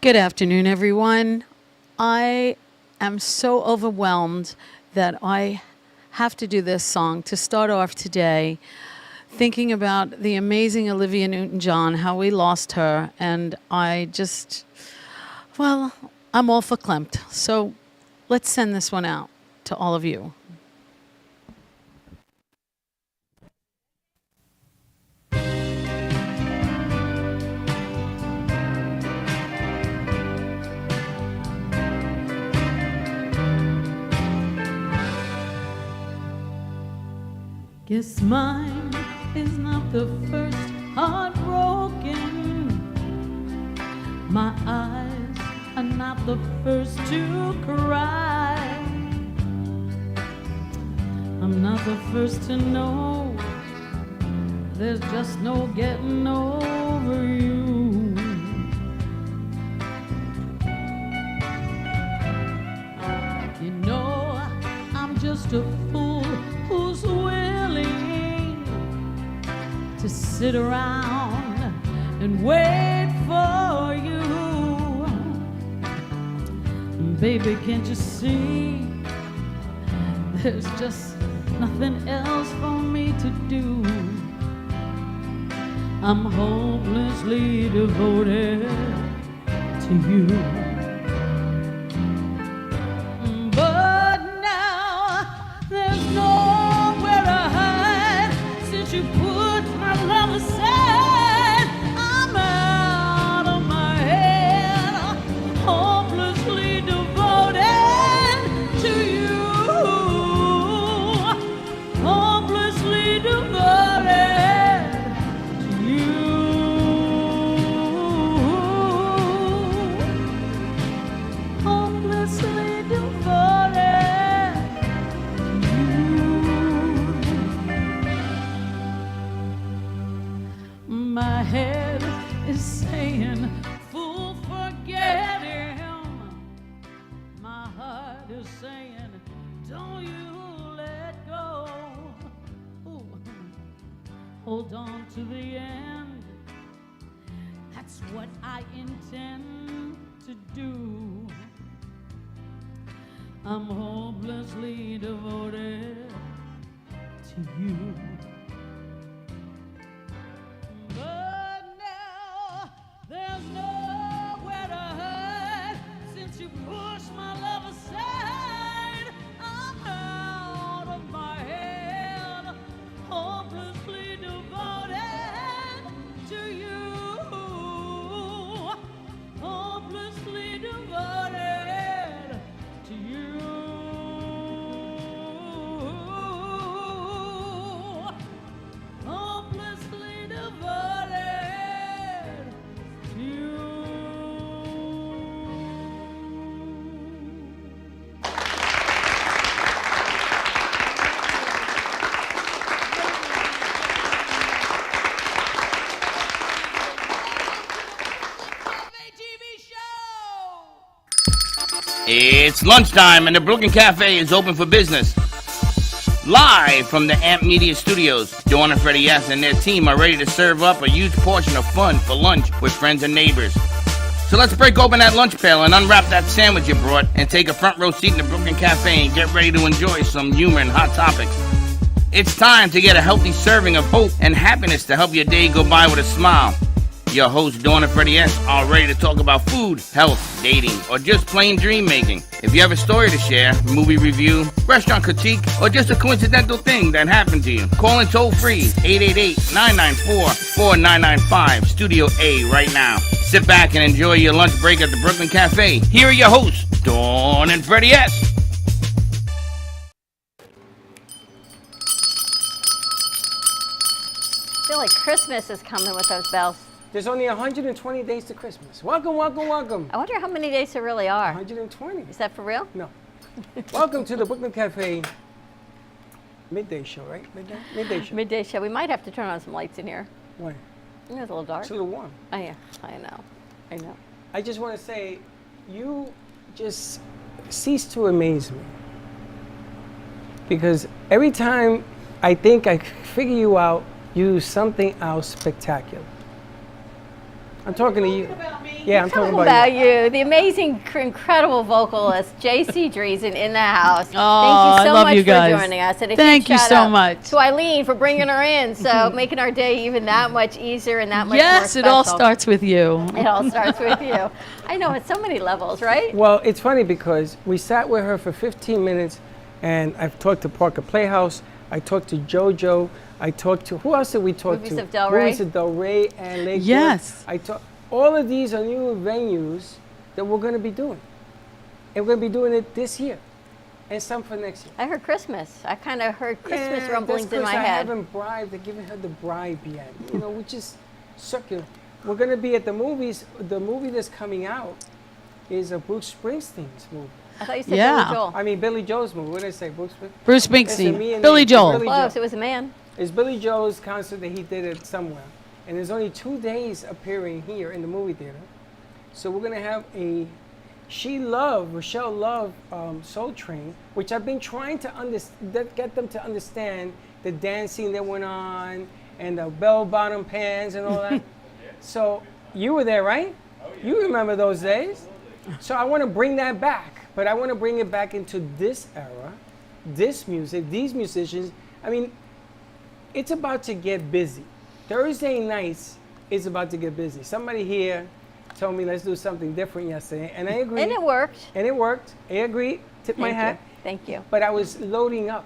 Good afternoon, everyone. I am so overwhelmed that I have to do this song to start off today, thinking about the amazing Olivia Newton-John, how we lost her, and well, I'm all verklempt. So let's send this one out to all of you. Guess mine is not the first heartbroken. My eyes are not the first to cry. I'm not the first to know there's just no getting over you. You know, I'm just a fool who's willing to sit around and wait for you. Baby, can't you see there's just nothing else for me to do? I'm hopelessly devoted to you. But now there's nowhere to hide since you put my love aside. I'm out of my head, hopelessly devoted to you. Hopelessly devoted to you. Hopelessly devoted to you. My head is saying, fool, forget him. My heart is saying, don't you let go. Ooh. Hold on to the end. That's what I intend to do. I'm hopelessly devoted to you. But now there's nowhere to hide since you pushed my love aside. I'm out of my head, hopelessly devoted to you. Hopelessly devoted to you. Hopelessly devoted to you. It's lunchtime and the Brooklyn Cafe is open for business. Live from the Amp Media Studios, Dawn and Freddie S. and their team are ready to serve up a huge portion of fun for lunch with friends and neighbors. So let's break open that lunch pail and unwrap that sandwich you brought and take a front row seat in the Brooklyn Cafe and get ready to enjoy some humor and hot topics. It's time to get a healthy serving of hope and happiness to help your day go by with a smile. Your hosts, Dawn and Freddie S., are ready to talk about food, health, dating, or just plain dream making. If you have a story to share, movie review, restaurant critique, or just a coincidental thing that happened to you, call in toll free 888-994-4995, Studio A right now. Sit back and enjoy your lunch break at the Brooklyn Cafe. Here are your hosts, Dawn and Freddie S. I feel like Christmas is coming with those bells. There's only 120 days to Christmas. Welcome, welcome, welcome. I wonder how many days there really are. 120. Is that for real? No. Welcome to the Brooklyn Cafe midday show, right? Midday show. Midday show. We might have to turn on some lights in here. Why? It's a little dark. It's a little warm. Oh, yeah. I know. I just want to say, you just cease to amaze me. Because every time I think I figure you out, you do something else spectacular. I'm talking to you. Yeah, I'm talking About about you. you, the amazing, incredible vocalist, J.C. Dreesen in the house. Oh, Thank you so I love much you guys. for joining us. And a Thank huge you shout so out much. to Eileen for bringing her in, so making our day even that much easier and that much more Yes, special. it all starts with you. It all starts with you. I know, it's so many levels, right? Well, it's funny because we sat with her for 15 minutes, and I've talked to Parker Playhouse. I talked to JoJo. I talked to, who else did we talk Movies to? of Del Rey. Movies of Del Rey and Lakewood. Yes. All of these are new venues that we're going to be doing. And we're going to be doing it this year and some for next year. I heard Christmas. I kind of heard Christmas Yeah, rumblings that's in my 'cause I head. haven't bribed, they're giving her the bribe yet. You know, which is circular. We're going to be at the movies. The movie that's coming out is a Bruce Springsteen's movie. I thought you said Yeah. Billy Joel. I mean, Billy Joel's movie. What did I say? Bruce Springsteen? Bruce Listen, me Springsteen, and Billy it's Joel. Billy Close, Joel. it was a man. It's Billy Joel's concert that he did it somewhere. And there's only 2 days appearing here in the movie theater. So we're going to have a Rochelle Love Soul Train, which I've been trying to get them to understand the dancing that went on and the bell-bottom pants and all that. So you were there, right? You remember those days. So I want to bring that back, but I want to bring it back into this era, this music, these musicians. I mean, it's about to get busy. Thursday nights is about to get busy. Somebody here told me let's do something different yesterday, and I agreed. And it worked. And it worked. I agreed. Tip my Thank hat. you. Thank you. But I was loading up.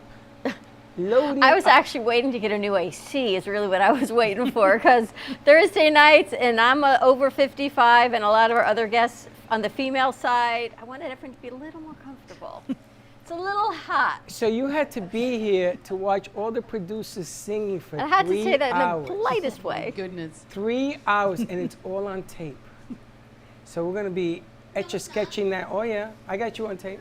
I was actually waiting to get a new AC is really what I was waiting for, because Thursday nights, and I'm over 55, and a lot of our other guests on the female side, I wanted everyone to be a little more comfortable. It's a little hot. So you had to be here to watch all the producers singing for 3 I hours. had to say that in the politest way. Goodness. 3 hours, and it's all on tape. So we're gonna be etch-a-sketching that. Oh yeah, I got you on tape.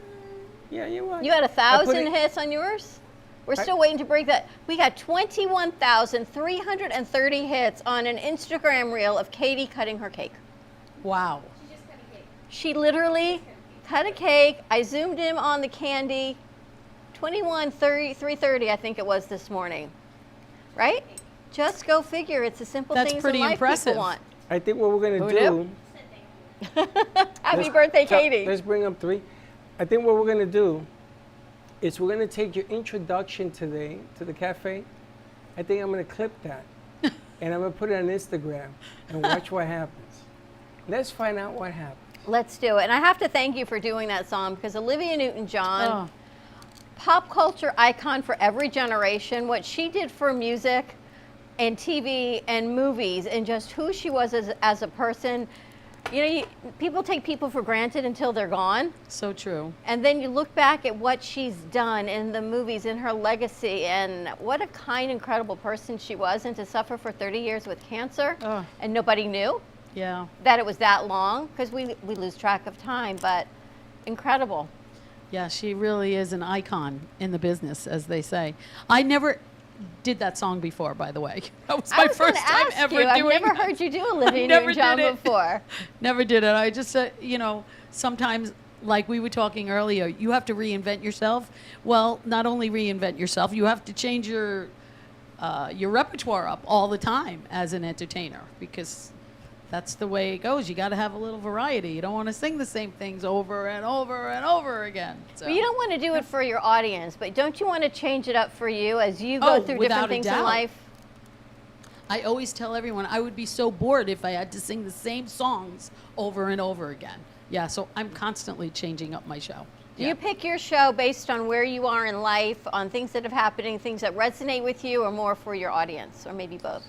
Yeah, you are. You had I put 1,000 it- hits on yours? We're still waiting to break that. We got 21,330 hits on an Instagram reel of Katie cutting her cake. Wow. She literally cut a cake. I zoomed in on the candy. 330, I think it was this morning. Right? Just go figure. It's the simple That's things pretty in life impressive. people want. I think what we're gonna Who do. Happy birthday, So, Katie. let's bring up 3. I think what we're gonna do is we're gonna take your introduction today to the cafe. I think I'm gonna clip that, and I'm gonna put it on Instagram and watch what happens. Let's find out what happens. Let's do it. And I have to thank you for doing that song, because Olivia Newton-John, Oh, pop culture icon for every generation, what she did for music and TV and movies, and just who she was as a person. You know, people take people for granted until they're gone. so true. And then you look back at what she's done in the movies, in her legacy, and what a kind, incredible person she was. And to suffer for 30 years with cancer, Oh. and nobody knew Yeah. that it was that long, because we lose track of time, but incredible. Yeah, she really is an icon in the business, as they say. I never did that song before, by the way. That was my I was first gonna time ask ever you, doing I've never that. heard you do Olivia Never Newton-John did it. before. Never did it. I just, you know, sometimes, like we were talking earlier, you have to reinvent yourself. Well, not only reinvent yourself, you have to change your repertoire up all the time as an entertainer, because that's the way it goes. You got to have a little variety. You don't want to sing the same things over and over and over again. So. Well, you don't want to do it for your audience, but don't you want to change it up for you as you go Oh, through without different a things in doubt. life? I always tell everyone I would be so bored if I had to sing the same songs over and over again. Yeah, so I'm constantly changing up my show. Do Yeah. you pick your show based on where you are in life, on things that have happening, things that resonate with you, or more for your audience, or maybe both?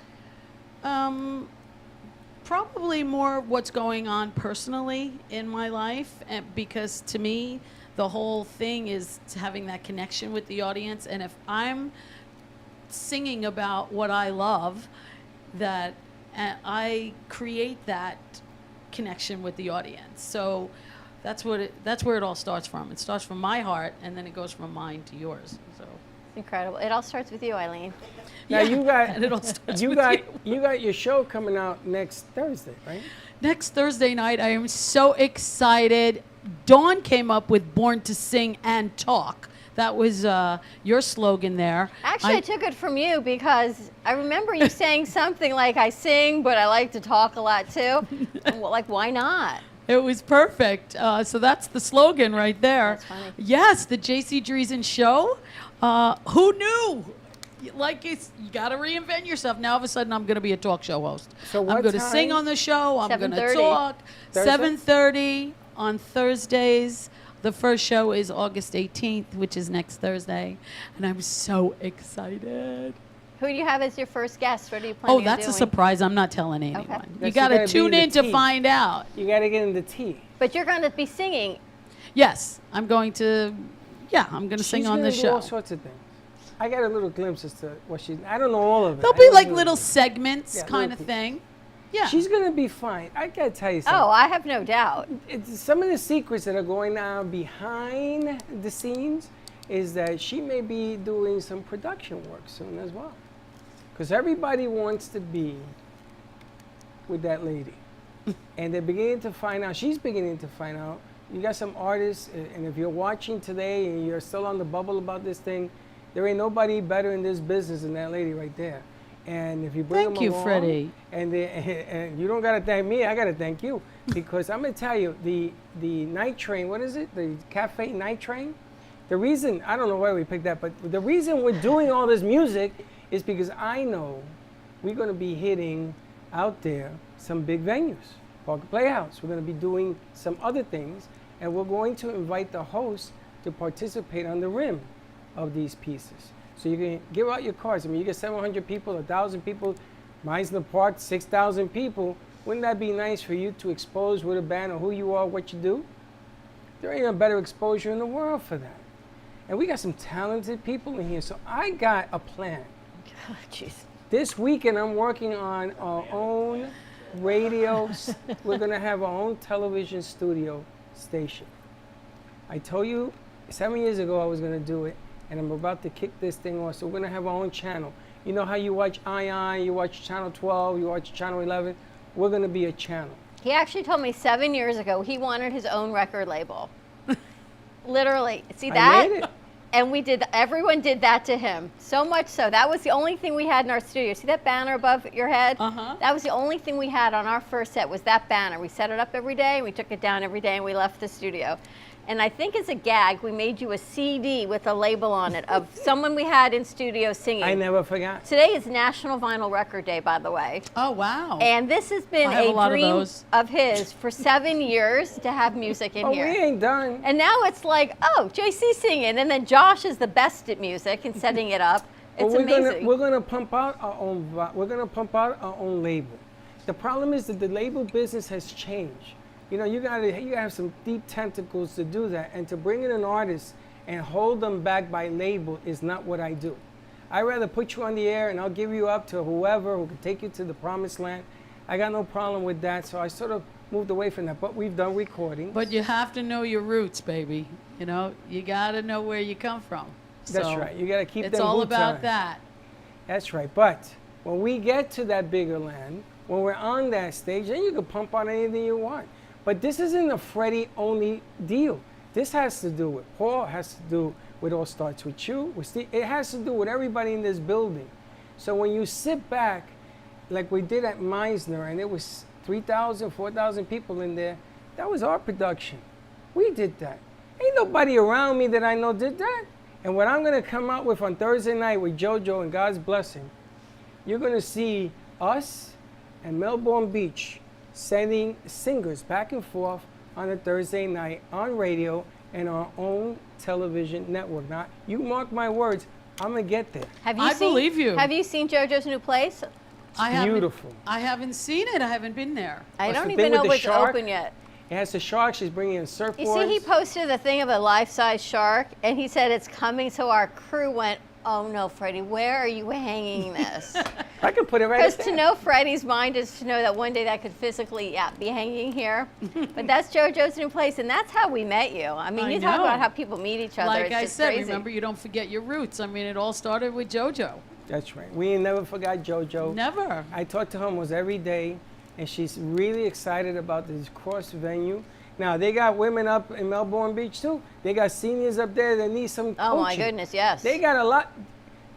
Probably more what's going on personally in my life, and because to me, the whole thing is having that connection with the audience. And if I'm singing about what I love, that I create that connection with the audience. So that's where it all starts from. It starts from my heart, and then it goes from mine to yours. So Incredible. It all starts with you, Eileen. Now you and it all got starts you with got you. you got your show coming out next Thursday, right? Next Thursday night, I am so excited. Dawn came up with Born to Sing and Talk. That was your slogan there. Actually, I took it from you because I remember you saying something like, I sing, but I like to talk a lot too. Well, like, why not? It was perfect. So that's the slogan right there. That's funny. Yes, the J.C. Dreesen Show. Who knew? Like, you got to reinvent yourself. Now, all of a sudden, I'm going to be a talk show host. So what I'm going to sing time? on the show. I'm going to 7:30. talk. Thursday? 7:30 on Thursdays. The first show is August 18th, which is next Thursday. And I'm so excited. Who do you have as your first guest? What are you planning Oh, that's on a doing? surprise. I'm not telling anyone. Okay. You That's- got to gotta be tune the in to tea. find out. You got to get in the tea. But you're going to be singing. Yes, I'm going to sing She's on the gonna do show. all sorts of things. I got a little glimpse as to what she's. I don't know all of it. There'll I be know like a little segments Yeah, kind little of thing. Yeah. She's gonna be fine. I gotta tell you something. Oh, I have no doubt. It's some of the secrets that are going on behind the scenes is that she may be doing some production work soon as well. Because everybody wants to be with that lady. And they're beginning to find out, she's beginning to find out, you got some artists, and if you're watching today and you're still on the bubble about this thing, there ain't nobody better in this business than that lady right there. And if you bring Thank them you, along, Freddie. and you don't gotta thank me, I gotta thank you, because I'm gonna tell you the night train. What is it? The cafe night train. The reason I don't know why we picked that, but the reason we're doing all this music is because I know we're gonna be hitting out there some big venues, Parker Playhouse. We're gonna be doing some other things, and we're going to invite the host to participate on the rim of these pieces. So you can give out your cards. I mean, you get 700 people, 1,000 people, Meisner Park, 6,000 people. Wouldn't that be nice for you to expose with a band of who you are, what you do? There ain't a better exposure in the world for that. And we got some talented people in here. So I got a plan. Oh, jeez. This weekend, I'm working on our own radio. We're going to have our own television studio station. I told you 7 years ago I was going to do it, and I'm about to kick this thing off. So we're going to have our own channel. You know how you watch ION, you watch Channel 12, you watch Channel 11? We're going to be a channel. He actually told me 7 years ago he wanted his own record label. Literally. See I that? made it. And everyone did that to him. So much so. That was the only thing we had in our studio. See that banner above your head? Uh-huh. That was the only thing we had on our first set was that banner. We set it up every day, and we took it down every day, and we left the studio. And I think as a gag, we made you a CD with a label on it of someone we had in studio singing. I never forgot. Today is National Vinyl Record Day, by the way. Oh, wow. And this has been I have a lot of dream those. of his for 7 years to have music in Oh, here. we ain't done. And now it's like, oh, JC singing, and then Josh is the best at music and setting it up. It's Well, amazing. we're gonna pump out our own. We're gonna pump out our own label. The problem is that the label business has changed. You know, you gotta have some deep tentacles to do that, and to bring in an artist and hold them back by label is not what I do. I rather put you on the air and I'll give you up to whoever who can take you to the promised land. I got no problem with that, so I sort of moved away from that. But we've done recordings. But you have to know your roots, baby. You know, you got to know where you come from. That's So right. You got to keep It's them all boots about on. that. That's right. But when we get to that bigger land, when we're on that stage, then you can pump out anything you want. But this isn't a Freddie only deal. This has to do with Paul, has to do with All Starts With You, with Steve. It has to do with everybody in this building. So when you sit back, like we did at Meisner, and it was 3,000, 4,000 people in there, that was our production. We did that. Ain't nobody around me that I know did that. And what I'm going to come out with on Thursday night with JoJo and God's blessing, you're going to see us and Melbourne Beach sending singers back and forth on a Thursday night on radio and our own television network. Now, you mark my words, I'm going to get there. Have you I seen, believe you. Have you seen JoJo's new place? Beautiful. I haven't seen it. I haven't been there. I What's don't the even thing know with the if it's shark? open yet. It has the shark. She's bringing in surfboards. You see, he posted the thing of a life-size shark, and he said it's coming, so our crew went, oh no, Freddie, where are you hanging this? I can put it right Because there. to know Freddie's mind is to know that one day that could physically be hanging here. But that's JoJo's new place, and that's how we met you. I mean, I you talk know. about how people meet each other. Like it's I just said, crazy. remember, you don't forget your roots. I mean, it all started with JoJo. That's right. We ain't never forgot JoJo. Never. I talk to her almost every day, and she's really excited about this cross venue. Now, they got women up in Melbourne Beach, too. They got seniors up there that need some coaching. Oh, my goodness, yes. They got a lot.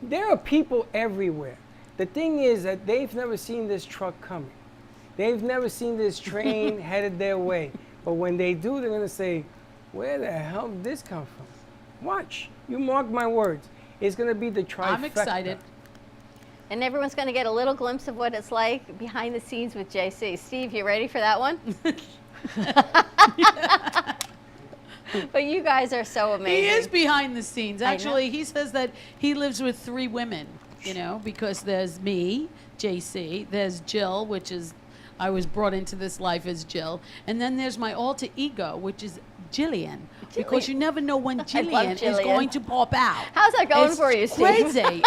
There are people everywhere. The thing is that they've never seen this truck coming. They've never seen this train headed their way. But when they do, they're going to say, where the hell did this come from? Watch. You mark my words. It's going to be the trifecta. I'm excited. And everyone's going to get a little glimpse of what it's like behind the scenes with JC. Steve, you ready for that one? But you guys are so amazing. He is behind the scenes. Actually, he says that he lives with 3 women, you know, because there's me, JC, there's Jill, which is, I was brought into this life as Jill, and then there's my alter ego, which is Jillian, because you never know when Jillian is Jillian. going to pop out. How's that going It's for you, Steve? crazy.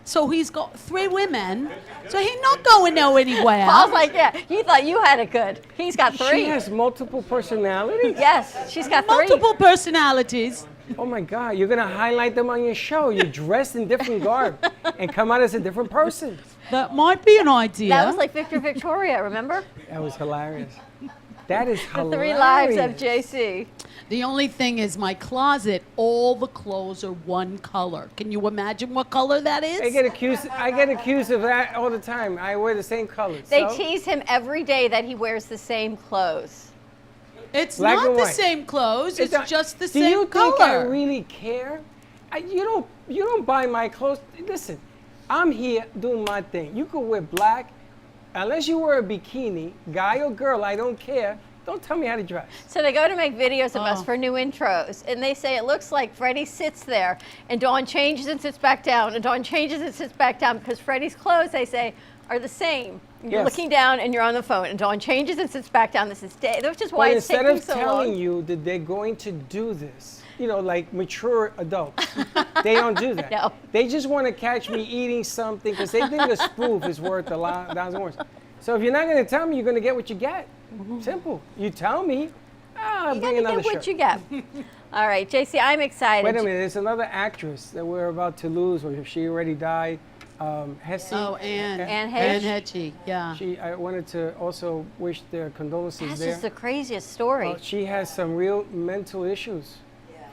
So he's got 3 women, so he's not going anywhere. I was like, yeah, you thought you had it good. He's got 3. She has multiple personalities? Yes, she's got 3. Multiple personalities. Oh my God, you're gonna highlight them on your show. You're dressed in different garb and come out as a different person. That might be an idea. That was like Victor Victoria, remember? That was hilarious. That is The hilarious. 3 lives of JC. The only thing is my closet, all the clothes are one color. Can you imagine what color that is? I get accused of that all the time. I wear the same colors. They so? tease him every day that he wears the same clothes. It's Black not and the white. same clothes. It's not- just the Do same you color. think I really care? You don't buy my clothes. Listen, I'm here doing my thing. You could wear black, unless you wear a bikini, guy or girl. I don't care. Don't tell me how to dress. So they go to make videos of us for new intros, and they say it looks like Freddie sits there, and Dawn changes and sits back down, and Dawn changes and sits back down, because Freddie's clothes, they say, are the same. You're Yes. looking down, and you're on the phone, and Dawn changes and sits back down. This is which is why But it's instead taking of so telling long. you that they're going to do this, you know, like mature adults, they don't do that. No. They just want to catch me eating something because they think a spoof is worth $1,000 words. So if you're not going to tell me, you're going to get what you get. Simple. You tell me, I'll You bring gotta another get shirt. what you get. All right, JC, I'm excited. Wait a minute, there's another actress that we're about to lose, or if she already died, Hesse. Oh, Anne. Anne Anne Hedge. Hedge, yeah. I wanted to also wish their condolences That's there. just the craziest story. Well, she has some real mental issues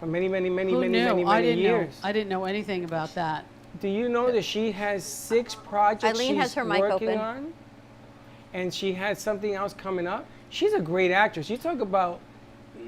for many, many, many, Who many, knew? many, I many didn't years. know. I didn't know anything about that. Do you know that she has 6 projects Eileen she's has her mic working open. on? And she had something else coming up. She's a great actress. You talk about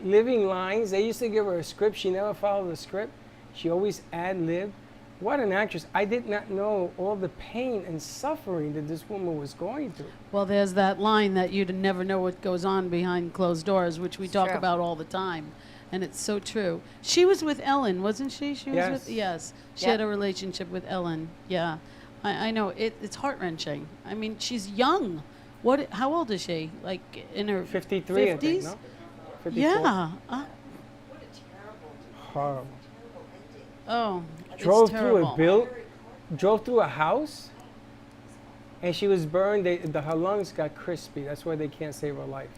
living lines. They used to give her a script. She never followed the script. She always ad-libbed. What an actress. I did not know all the pain and suffering that this woman was going through. Well, there's that line that you'd never know what goes on behind closed doors, which we talk true. about all the time. And it's so true. She was with Ellen, wasn't she? She was Yes. with, yes. She Yep. had a relationship with Ellen. Yeah. I know. It's heart-wrenching. I mean, she's young. How old is she? Like in her 53, 50s? I think, no? 54? Yeah. Horrible. Oh, Drove it's terrible. drove through a house, and she was burned. Her lungs got crispy. That's why they can't save her life.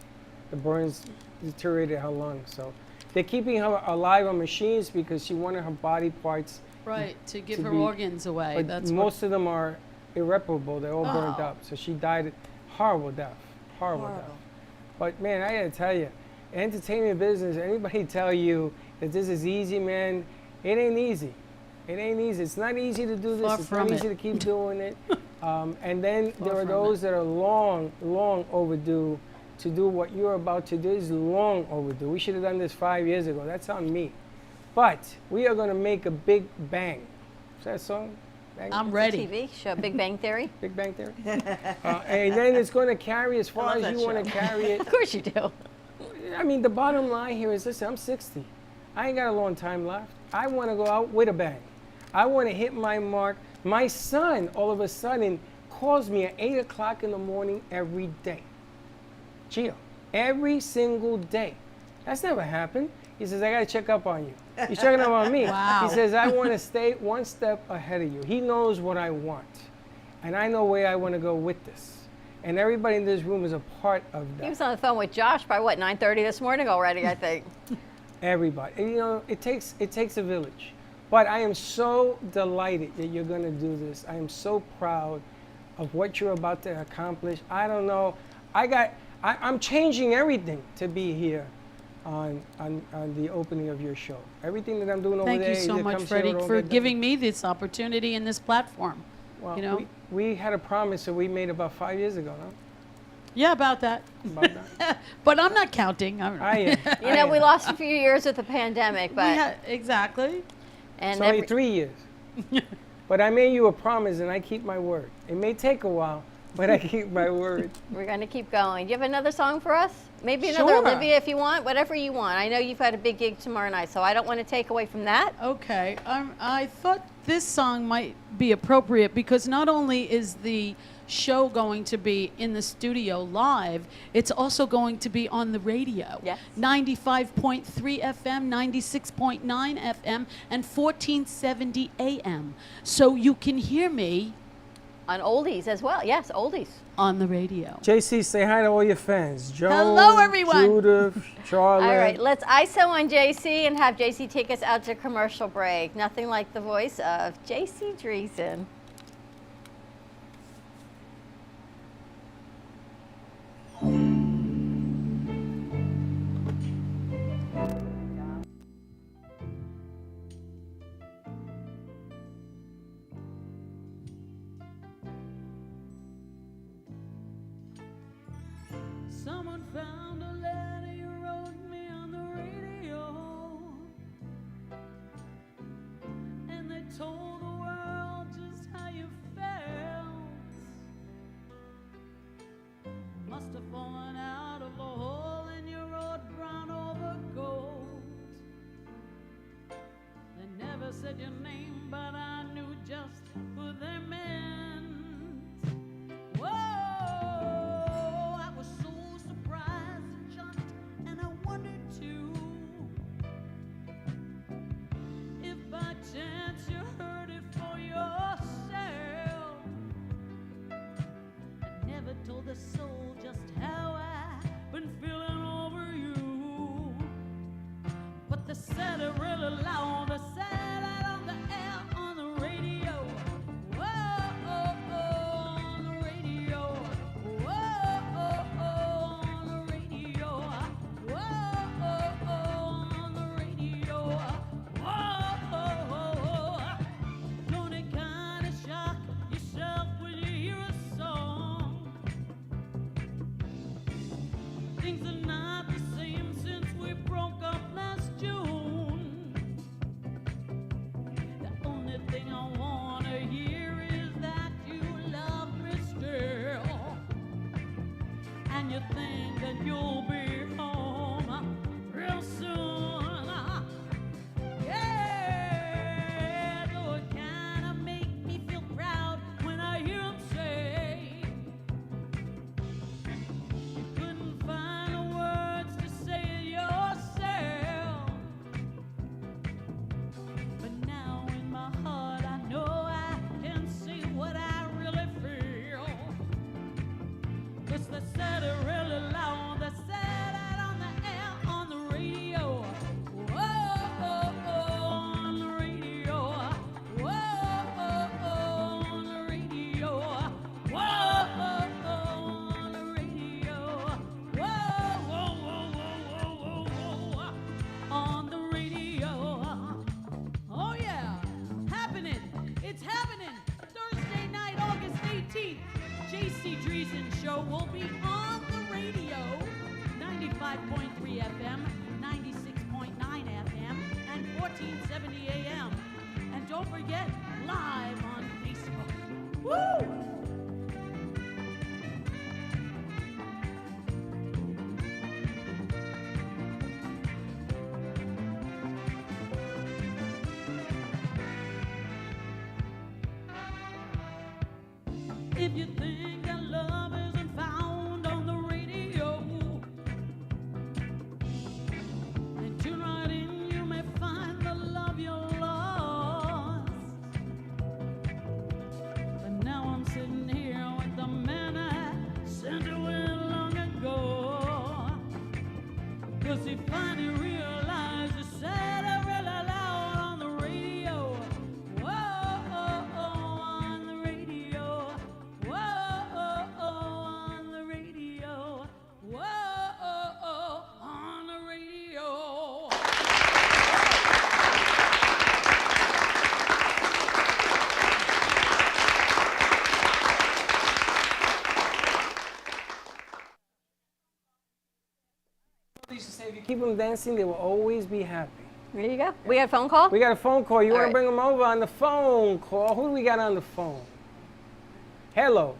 The burns deteriorated her lungs. So they're keeping her alive on machines because she wanted her body parts. Right, to give to her be- organs away. But That's most of them are irreparable. They're all burned Oh. up. So she died horrible death. Horrible death. But man, I gotta tell you, entertainment business, anybody tell you that this is easy, man, it ain't easy. It ain't easy. It's not easy to do this. Far It's from not it. easy to keep doing it. And then there are from those that are long, long overdue to do what you're about to do. Is long overdue. We should have done this 5 years ago. That's on me. But we are going to make a big bang. Is that a song? Bang? I'm ready. TV show, Big Bang Theory. Big Bang Theory? And then it's going to carry as far as you want to carry it. Of course you do. I mean, the bottom line here is, listen, I'm 60. I ain't got a long time left. I want to go out with a bang. I want to hit my mark. My son, all of a sudden, calls me at 8 o'clock in the morning every day. Gio, every single day. That's never happened. He says, I got to check up on you. He's checking up on me. Wow. He says, I want to stay one step ahead of you. He knows what I want. And I know where I want to go with this. And everybody in this room is a part of that. He was on the phone with Josh by what, 9:30 this morning already, I think. Everybody. And, you know, it takes a village. But I am so delighted that you're going to do this. I am so proud of what you're about to accomplish. I don't know. I'm changing everything to be here on the opening of your show. Everything that I'm doing over Thank there you so either much, comes here or Freddie, don't for get done. giving me this opportunity and this platform. Well, you know? we had a promise that we made about 5 years ago, no? Yeah, about that. About that. But I'm not counting. I am. You know, we lost a few years with the pandemic, but Exactly. and It's only every- 3 years. But I made you a promise and I keep my word. It may take a while, but I keep my word. we're going to keep going. Do you have another song for us? Maybe another Sure. Olivia if you want, whatever you want. I know you've got a big gig tomorrow night, so I don't want to take away from that. Okay. I thought this song might be appropriate because not only is the show going to be in the studio live, it's also going to be on the radio. Yes. 95.3 FM, 96.9 FM, and 1470 AM. So you can hear me On oldies as well. Yes, oldies. on the radio. JC, say hi to all your fans. Joan, Hello, everyone. Judith, Charlotte. All right, let's ISO on JC and have JC take us out to commercial break. Nothing like the voice of JC Dreesen. Someone found a letter you wrote me on the radio, and they told the world just how you felt. Must have fallen out of a hole in your old brown overcoat. They never said your name, but I knew just who they meant. Whoa, I was so surprised and shocked, and I wondered too if by chance you heard it for yourself. I never told a soul just how I've been feeling over you, but they said it really loud. They said it on the air, on the radio. Whoa, on the radio. Whoa, on the radio. Whoa, on the radio. Whoa, don't it kinda shock yourself when you hear a song? Things are not the same since we broke up last June. The only thing I wanna hear is that you love me still, and you think that you'll be home real soon. Yeah, though it kinda make me feel proud when I hear 'em say you couldn't find the words to say it yourself. But now in my heart I know I can say what I really feel. 'Cause they said it really loud, they said it on the air, on the radio. Whoa, on the radio. Whoa, on the radio. Whoa, on the radio. Whoa, on the radio. Oh yeah, happening. It's happening. Thursday night, August 18th. JC Dreesen Show will be on the radio. 95.3 FM, 96.9 FM, and 1470 AM. And don't forget, live on Facebook. Woo! If you think that love isn't found on the radio, then tune right in, you may find the love you lost. But now I'm sitting here with the man I sent away long ago, 'cause he finally realized he said it really loud on the radio. Whoa, on the radio. Whoa, on the radio. Whoa, on the radio. used to say, if you keep them dancing, they will always be happy. There you go. We got a phone call? We got a phone call. You All want right. to bring them over on the phone call? Who do we got on the phone? Hello.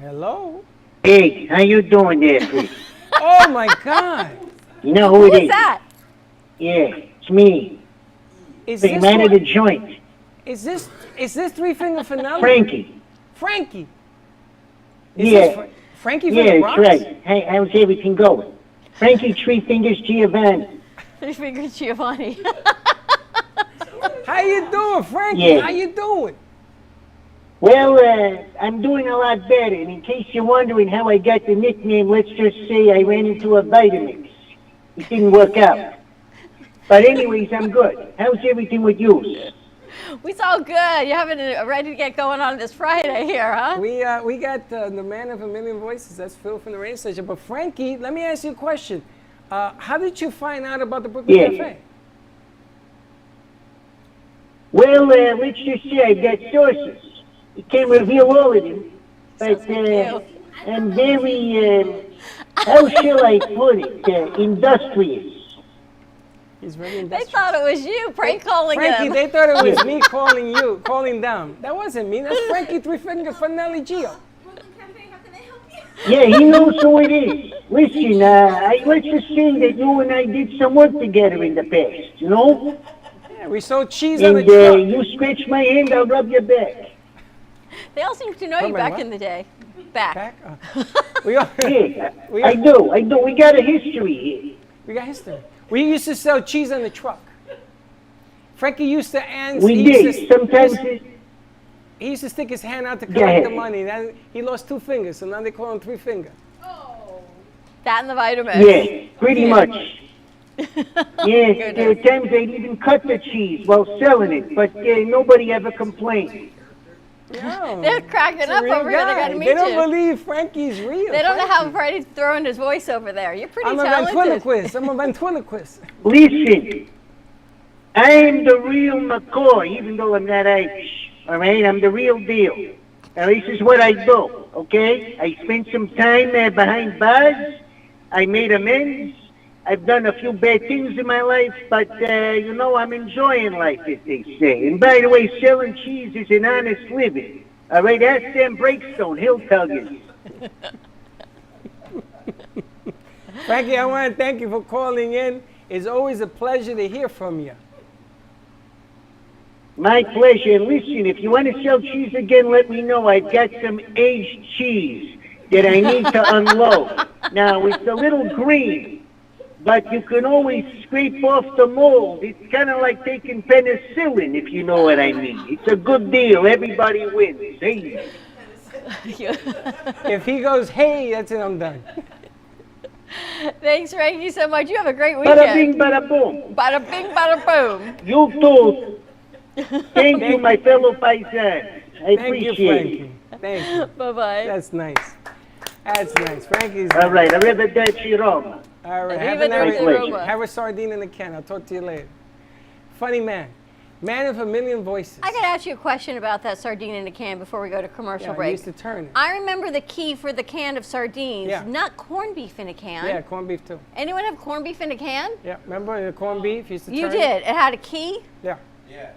Hello. Hey, how you doing there, Chris? Oh my God. You know who it Who's is? that? Yeah, it's me, Is the this man of the what- joint, is this Three Finger Finale? Frankie. Frankie. Is Yeah. this Frankie from Yeah, the that's Bronx? right. Hey, how's everything going? Frankie Three Fingers Giovanni. Three Fingers Giovanni. How you doing, Frankie? Yeah. How you doing? Well, I'm doing a lot better. And in case you're wondering how I got the nickname, let's just say I ran into a Vitamix. It didn't work out. But anyways, I'm good. How's everything with you? We all good. You're having ready to get going on this Friday here, huh? We got the man of a million voices. That's Phil from the radio station. But Frankie, let me ask you a question. How did you find out about the Brooklyn Yeah. Cafe? Well, let's just say I got sources. I can't reveal all of them. But I'm very, how shall I put it, industrious. He's very They industrious. thought it was you prank calling Frankie, him. they thought it was me calling them. That wasn't me. That's Frankie Three Finger Finale Gio. Yeah, he knows who it is. Listen, let's just say that you and I did some work together in the past, you know? Yeah, we sold cheese on And the truck. you scratch my hand, I'll rub your back. They all seem to know you Wait, back what? in the day. Back. Back? We all, Yeah, We I got- do. We got a history here. we got history. We used to sell cheese on the truck. Frankie used to We he used did. to- Sometimes he used to stick his hand out to Go collect the ahead. money. Then he lost 2 fingers, so now they call him Three Finger. That and the Vitamix. yeah, pretty much. Yeah, there are times I'd even cut the cheese while selling it, but nobody ever complained. No, They're cracking he's a up real over here. They guy. gotta meet They don't you. believe Frankie's real. They don't know how Frankie. Freddie's throwing his voice over there. You're pretty I'm a talented. ventriloquist. I'm a ventriloquist. Listen, I am the real McCoy, even though I'm not Irish. All right, I'm the real deal. Now, this is what I do, okay? I spent some time behind bars. I made amends. I've done a few bad things in my life, but, you know, I'm enjoying life, as they say. And by the way, selling cheese is an honest living. All right, ask Sam Breakstone. He'll tell you. Frankie, I want to thank you for calling in. It's always a pleasure to hear from you. My pleasure. And listen, if you want to sell cheese again, let me know. I've got some aged cheese that I need to unload. Now, it's a little green, but you can always scrape off the mold. It's kind of like taking penicillin, if you know what I mean. It's a good deal. Everybody wins. Hey. If he goes, hey, that's it, I'm done. Thanks, Frankie, so much. You have a great Bada bing, weekend. bada boom. Bada bing, bada boom. You too. Thank you, my fellow paisans. I Thank you, appreciate it. Frankie. Thank you. Bye-bye. That's nice. That's nice. Frankie's All right, arrivederci Roma. All right. Arrivederci, Roma. Have a sardine in the can. I'll talk to you later. Funny man. Man of a million voices. I got to ask you a question about that sardine in a can before we go to commercial Yeah, he break. used to turn it. I remember the key for the can of sardines, Yeah. not corned beef in a can. Yeah, corned beef too. Anyone have corned beef in a can? Yeah, remember the corned beef? He used to You turn did. It had a key? It? Yeah.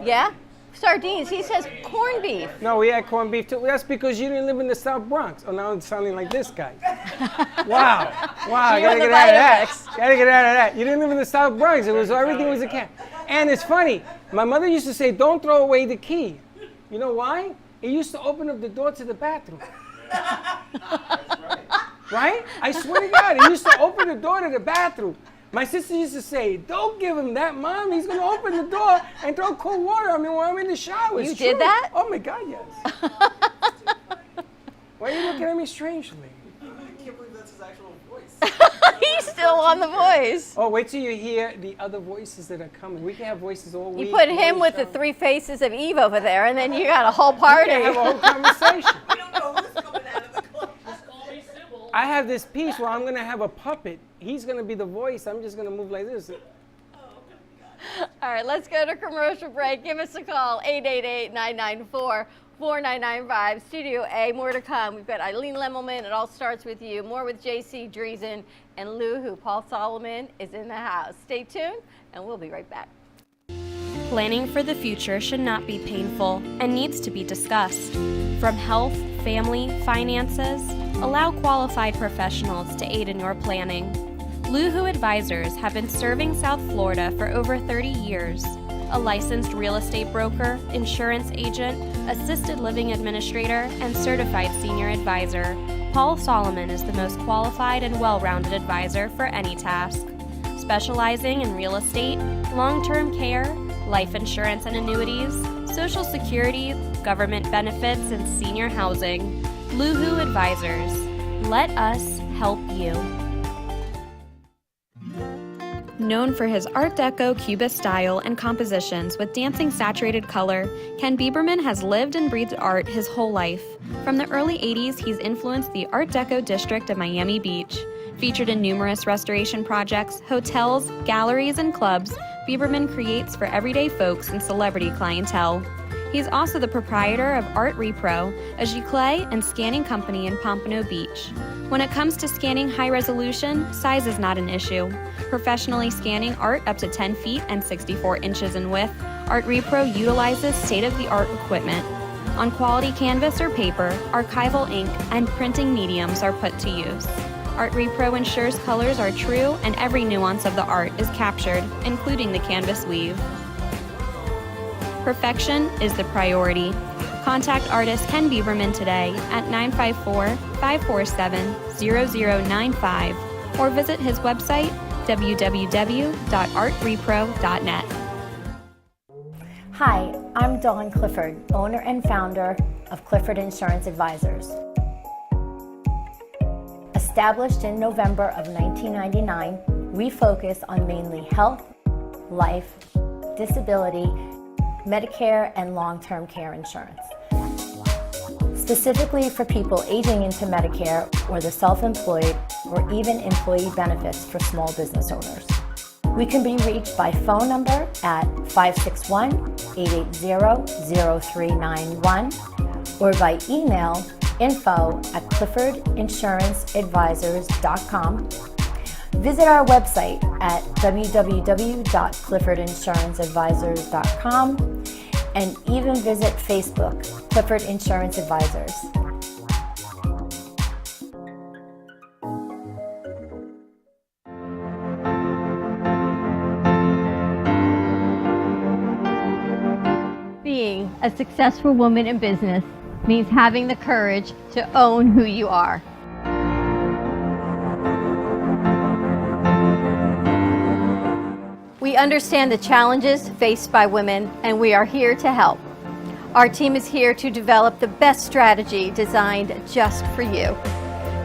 Yeah? Sardines. He says corned beef. No, we had corned beef too. That's because you didn't live in the South Bronx. Oh, now I'm sounding like this guy. Wow. Wow, I You gotta and the get out of that. Vitamix. Gotta get out of that. You didn't live in the South Bronx. It was everything was a can. And it's funny. My mother used to say, don't throw away the key. You know why? It used to open up the door to the bathroom. Right? I swear to God, it used to open the door to the bathroom. My sister used to say, don't give him that, Mom. He's going to open the door and throw cold water on me while I'm in the shower. It's You did true. that? Oh, my God, yes. Why are you looking at me strangely? He's still on the voice. Oh, wait till you hear the other voices that are coming. We can have voices all week. You put him all with the show. 3 faces of Eve over there, and then you got a whole We party. can have a whole conversation. We don't know who's coming out of the closet. Just call me Sybil. I have this piece where I'm going to have a puppet. He's going to be the voice. I'm just going to move like this. All right, let's go to commercial break. Give us a call, 888-994-4669. 4995 Studio A. More to come. We've got Eileen Lemelman. It all starts with you. More with JC Dreesen and Luhu. Paul Solomon is in the house. Stay tuned, and we'll be right back. Planning for the future should not be painful and needs to be discussed. From health, family, finances, allow qualified professionals to aid in your planning. Luhu Advisors have been serving South Florida for over 30 years. A licensed real estate broker, insurance agent, assisted living administrator, and certified senior advisor, Paul Solomon is the most qualified and well-rounded advisor for any task. Specializing in real estate, long-term care, life insurance and annuities, Social Security, government benefits, and senior housing, Luhu Advisors. Let us help you. Known for his Art Deco Cubist style and compositions with dancing saturated color, Ken Bieberman has lived and breathed art his whole life. From the early 80s, he's influenced the Art Deco district of Miami Beach. Featured in numerous restoration projects, hotels, galleries, and clubs, Bieberman creates for everyday folks and celebrity clientele. He's also the proprietor of Art Repro, a giclée and scanning company in Pompano Beach. When it comes to scanning high resolution, size is not an issue. Professionally scanning art up to 10 feet and 64 inches in width, Art Repro utilizes state-of-the-art equipment. On quality canvas or paper, archival ink and printing mediums are put to use. Art Repro ensures colors are true and every nuance of the art is captured, including the canvas weave. Perfection is the priority. Contact artist Ken Bieberman today at 954-547-0095 or visit his website www.artrepro.net. Hi, I'm Dawn Clifford, owner and founder of Clifford Insurance Advisors. Established in November of 1999, we focus on mainly health, life, disability, Medicare, and long-term care insurance. Specifically for people aging into Medicare or the self-employed or even employee benefits for small business owners. We can be reached by phone number at 561-880-0391 or by email info@cliffordinsuranceadvisors.com. Visit our website at www.cliffordinsuranceadvisors.com and even visit Facebook, Clifford Insurance Advisors. Being a successful woman in business means having the courage to own who you are. We understand the challenges faced by women, and we are here to help. Our team is here to develop the best strategy designed just for you.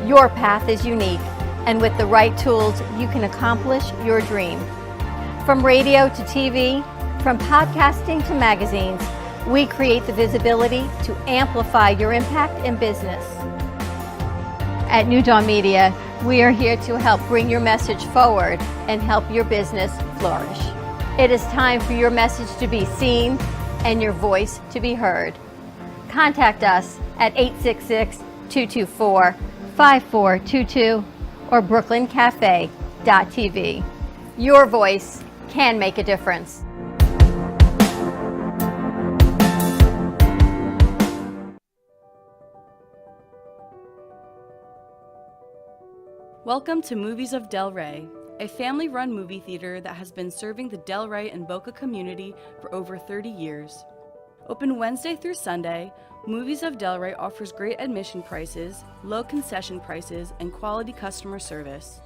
Your path is unique, and with the right tools, you can accomplish your dream. From radio to TV, from podcasting to magazines, we create the visibility to amplify your impact in business. At New Dawn Media, we are here to help bring your message forward and help your business flourish. It is time for your message to be seen and your voice to be heard. Contact us at 866-224-5422 or brooklyncafe.tv. Your voice can make a difference. Welcome to Movies of Del Rey, a family-run movie theater that has been serving the Del Rey and Boca community for over 30 years. Open Wednesday through Sunday, Movies of Del Rey offers great admission prices, low concession prices, and quality customer service.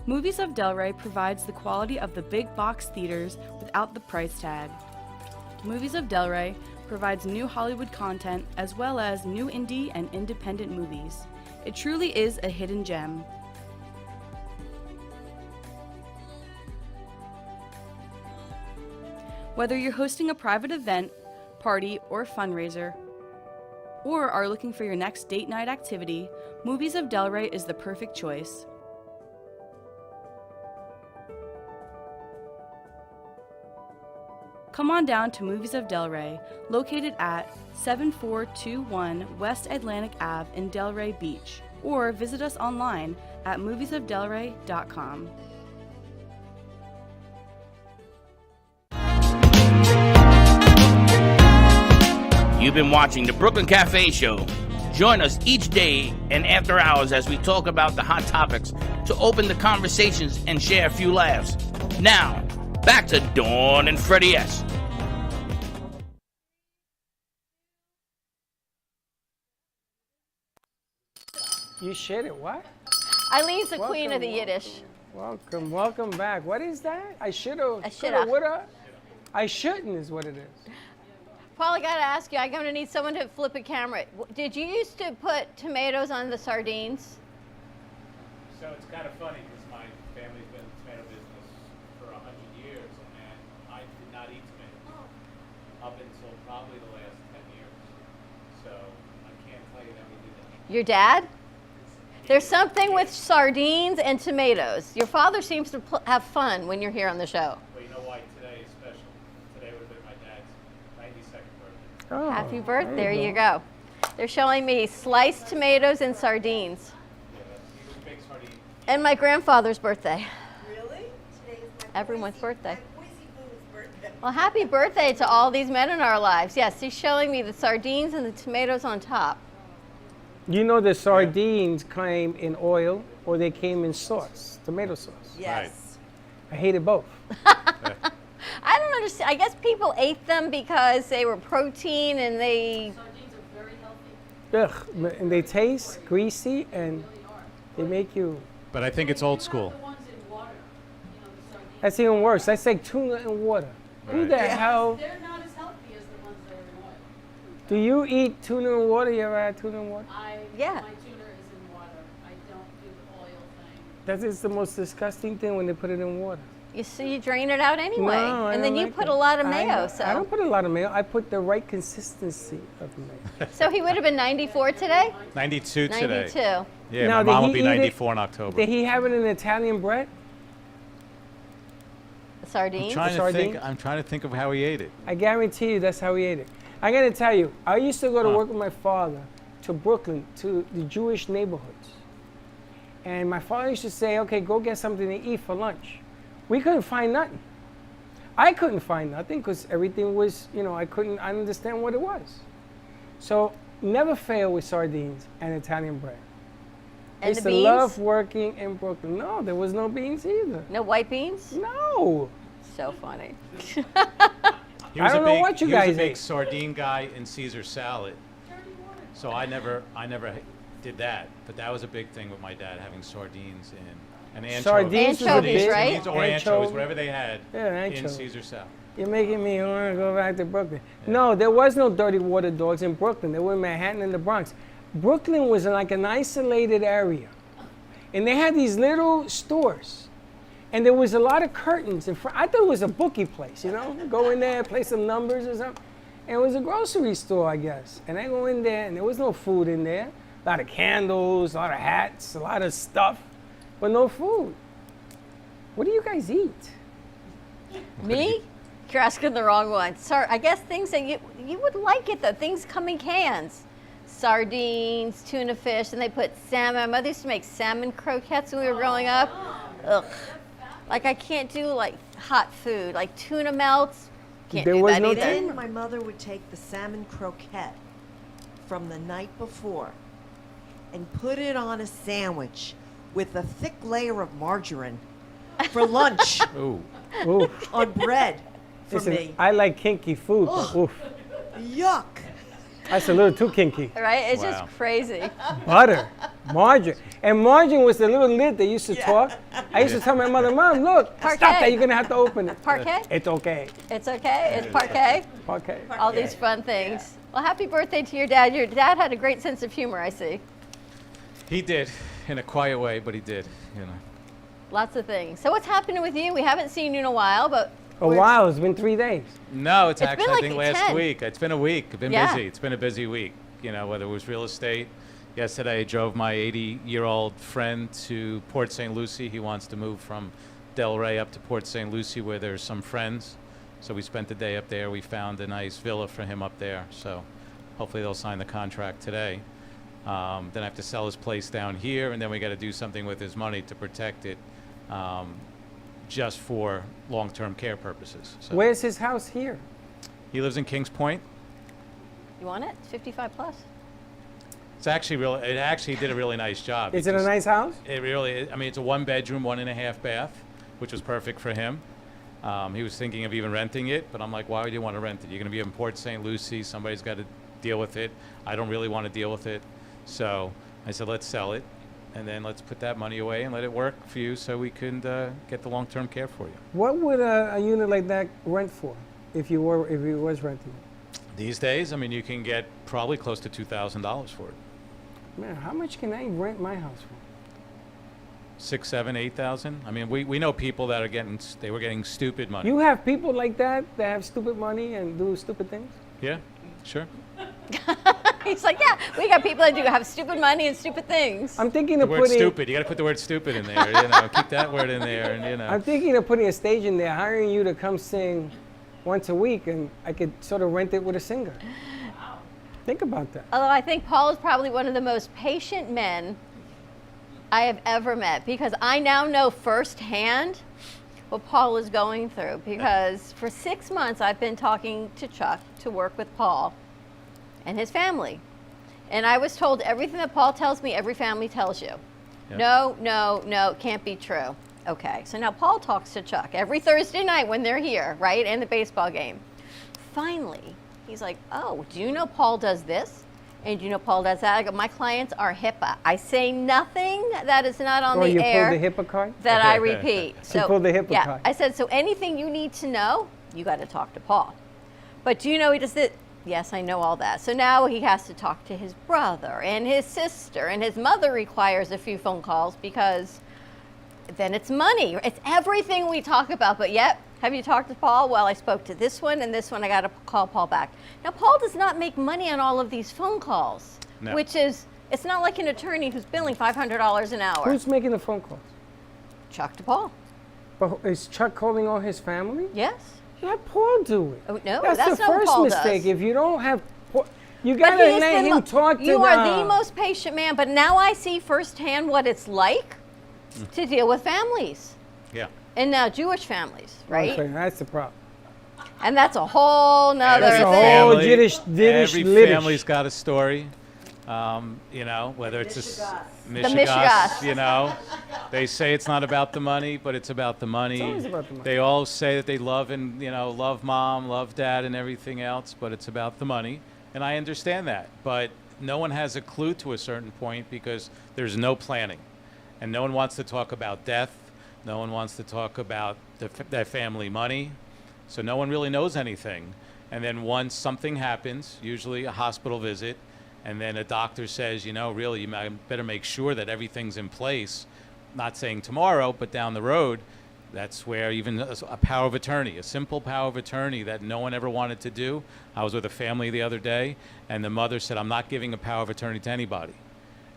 Movies of Del Rey provides the quality of the big box theaters without the price tag. Movies of Del Rey provides new Hollywood content as well as new indie and independent movies. It truly is a hidden gem. Whether you're hosting a private event, party, or fundraiser, or are looking for your next date night activity, Movies of Del Rey is the perfect choice. Come on down to Movies of Delray, located at 7421 West Atlantic Ave in Delray Beach, or visit us online at moviesofdelray.com. You've been watching the Brooklyn Cafe Show. Join us each day and after hours as we talk about the hot topics to open the conversations and share a few laughs. Now, back to Dawn and Freddie S. You shit it, what? Eileen's the queen of the Welcome, Yiddish. Welcome back. What is that? I shoulda, I coulda, shoulda. woulda. I shouldn't is what it is. Paul, I gotta ask you, I'm gonna need someone to flip a camera. Did you used to put tomatoes on the sardines? So it's kind of funny because my family's been in the tomato business for 100 years, and I did not eat tomatoes up until probably the last 10 years. So I can't tell you that we did that. Your dad? There's something with sardines and tomatoes. Your father seems to have fun when you're here on the show. Well, you know why today is special? Today would have been my dad's 92nd birthday. Oh, Happy birthday, there you go. They're showing me sliced tomatoes and sardines. Yeah, he was a big sardine. And my grandfather's birthday. Really? Today is my Everyone's birthday. Boise Boo's birthday. Well, happy birthday to all these men in our lives. Yes, he's showing me the sardines and the tomatoes on top. You know the sardines came in oil or they came in sauce, tomato sauce. Yes. I hated both. I don't understand. I guess people ate them because they were protein and they... Ugh, and they taste greasy and they make you. But I think it's old school. That's even worse. That's like tuna and water. Who Right. the hell? They're not as healthy as the ones that are in oil. Do you eat tuna and water? You ever had tuna and water? Yeah. My tuna is in water. I don't do the oil thing. That is the most disgusting thing when they put it in water. You see, you drain it out anyway. No, I and then don't you like put it. a lot of I mayo, don't- so. I don't put a lot of mayo. I put the right consistency of mayo. So he would have been 94 today? 92 today. 92. Yeah, Now, my did mom will he be eat it- 94 in October. Did he have it in Italian bread? Sardines? Sardine? I'm trying to think of how he ate it. I guarantee you that's how he ate it. I gotta tell you, I used to go to work with my father to Brooklyn, to the Jewish neighborhoods. And my father used to say, okay, go get something to eat for lunch. We couldn't find nothing. I couldn't find nothing because everything was, I didn't understand what it was. So never fail with sardines and Italian bread. I And used the to beans? love working in Brooklyn. No, there was no beans either. No white beans? No. So funny. He I was don't a know big, what you he was guys a big ate. sardine guy in Caesar salad. So I never did that. But that was a big thing with my dad, having sardines and anchovies. Sardines was a Anchovies, big- right? Or anchovies, Anchovy. whatever they had Yeah, in anchovy. Caesar salad. You're making me want to go back to Brooklyn. No, there was no dirty water dogs in Brooklyn. There were in Manhattan and the Bronx. Brooklyn was like an isolated area. And they had these little stores. And there was a lot of curtains in front. I thought it was a bookie place, Go in there, play some numbers or something. And it was a grocery store, I guess. And I go in there, and there was no food in there. A lot of candles, a lot of hats, a lot of stuff, but no food. What do you guys eat? Me? You're asking the wrong one. Sorry, I guess things that you would like it though. Things come in cans. Sardines, tuna fish, and they put salmon. My mother used to make salmon croquettes when we were growing up. Ugh. Like I can't do like hot food, like tuna melts. Can't There do was that no either. Then my mother would take the salmon croquette from the night before and put it on a sandwich with a thick layer of margarine for lunch Ooh. Oof. on bread for Listen, me. I like kinky food, but oof. Yuck. That's a little too kinky. Right? It's Wow. just crazy. Butter, margarine. And margarine was the little lid that used to talk. I used to tell my mother, Mom, look, stop Parquet. that, you're gonna have to open it. Parquet? It's okay. It's okay. It's parquet. Okay. All these fun things. Well, happy birthday to your dad. Your dad had a great sense of humor, I see. He did, in a quiet way, but he did, Lots of things. So what's happening with you? We haven't seen you in a while, but A while, it's been 3 days. No, it's It's actually, been I like think, last 10. week. It's been a week. I've been Yeah. busy. It's been a busy week, whether it was real estate. Yesterday, I drove my 80-year-old friend to Port St. Lucie. He wants to move from Delray up to Port St. Lucie where there's some friends. So we spent the day up there. We found a nice villa for him up there. So hopefully they'll sign the contract today. Then I have to sell his place down here, and then we got to do something with his money to protect it, just for long-term care purposes. So Where's his house here? he lives in Kings Point. You want it? It's 55 plus. It's actually real. It actually did a really nice job. Is it a because nice house? It really. I mean, it's a 1-bedroom, 1.5 bath, which was perfect for him. He was thinking of even renting it, but I'm like, why would you want to rent it? You're going to be in Port St. Lucie. Somebody's got to deal with it. I don't really want to deal with it. So I said, let's sell it, and then let's put that money away and let it work for you so we can get the long-term care for you. What would a unit like that rent for if you was renting it? These days, I mean, you can get probably close to $2,000 for it. Man, how much can I rent my house for? 6, 7, 8,000. I mean, we know people that are getting stupid money. You have people like that have stupid money and do stupid things? Yeah, sure. He's like, yeah, we got people that do have stupid money and stupid things. I'm thinking The of word putting stupid. You got to put the word stupid in there. You know, keep that word in there, and you know. I'm thinking of putting a stage in there, hiring you to come sing once a week, and I could sort of rent it with a singer. Think about that. Although I think Paul is probably one of the most patient men I have ever met, because I now know firsthand what Paul is going through, because for 6 months I've been talking to Chuck to work with Paul and his family. And I was told everything that Paul tells me, every family tells you. Yep. No, it can't be true. Okay, so now Paul talks to Chuck every Thursday night when they're here, right, and the baseball game. Finally, he's like, oh, do you know Paul does this? And do you know Paul does that? I go, my clients are HIPAA. I say nothing that is not on Or the you air pulled the HIPAA card? that I repeat. So pulled the HIPAA yeah, card. I said, so anything you need to know, you got to talk to Paul. But do you know he does it? Yes, I know all that. So now he has to talk to his brother and his sister, and his mother requires a few phone calls because then it's money. It's everything we talk about, but yet, have you talked to Paul? Well, I spoke to this one and this one. I got to call Paul back. Now, Paul does not make money on all of these phone calls, No. which is, it's not like an attorney who's billing $500 an hour. Who's making the phone calls? Chuck to Paul. But is Chuck calling all his family? Yes. Let Paul do it. Oh, no, That's that's the not what first Paul mistake. does. If you don't have, you But gotta he is let the him talk to You are the most patient man, but now I see firsthand what it's like to deal with families. Yeah. And now Jewish families, right? Okay, that's the problem. And that's a whole nother That's a thing. whole Yiddish Every Liddish. family's got a story. You know, whether it's Mishigas. you know, they say it's not about the money, but it's about the money. It's always about the money. They all say that they love and love mom, love dad, and everything else, but it's about the money, and I understand that. But no one has a clue to a certain point because there's no planning, and no one wants to talk about death. No one wants to talk about their family money, so no one really knows anything. And then once something happens, usually a hospital visit, and then a doctor says, really, you better make sure that everything's in place. Not saying tomorrow, but down the road, that's where even a power of attorney, a simple power of attorney that no one ever wanted to do. I was with a family the other day, and the mother said, I'm not giving a power of attorney to anybody.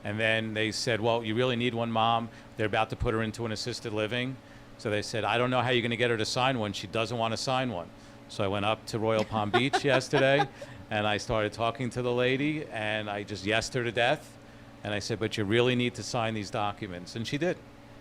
And then they said, well, you really need one, Mom. They're about to put her into an assisted living. So they said, I don't know how you're going to get her to sign one. She doesn't want to sign one. So I went up to Royal Palm Beach yesterday, and I started talking to the lady, and I just yesed her to death. And I said, but you really need to sign these documents. And she did.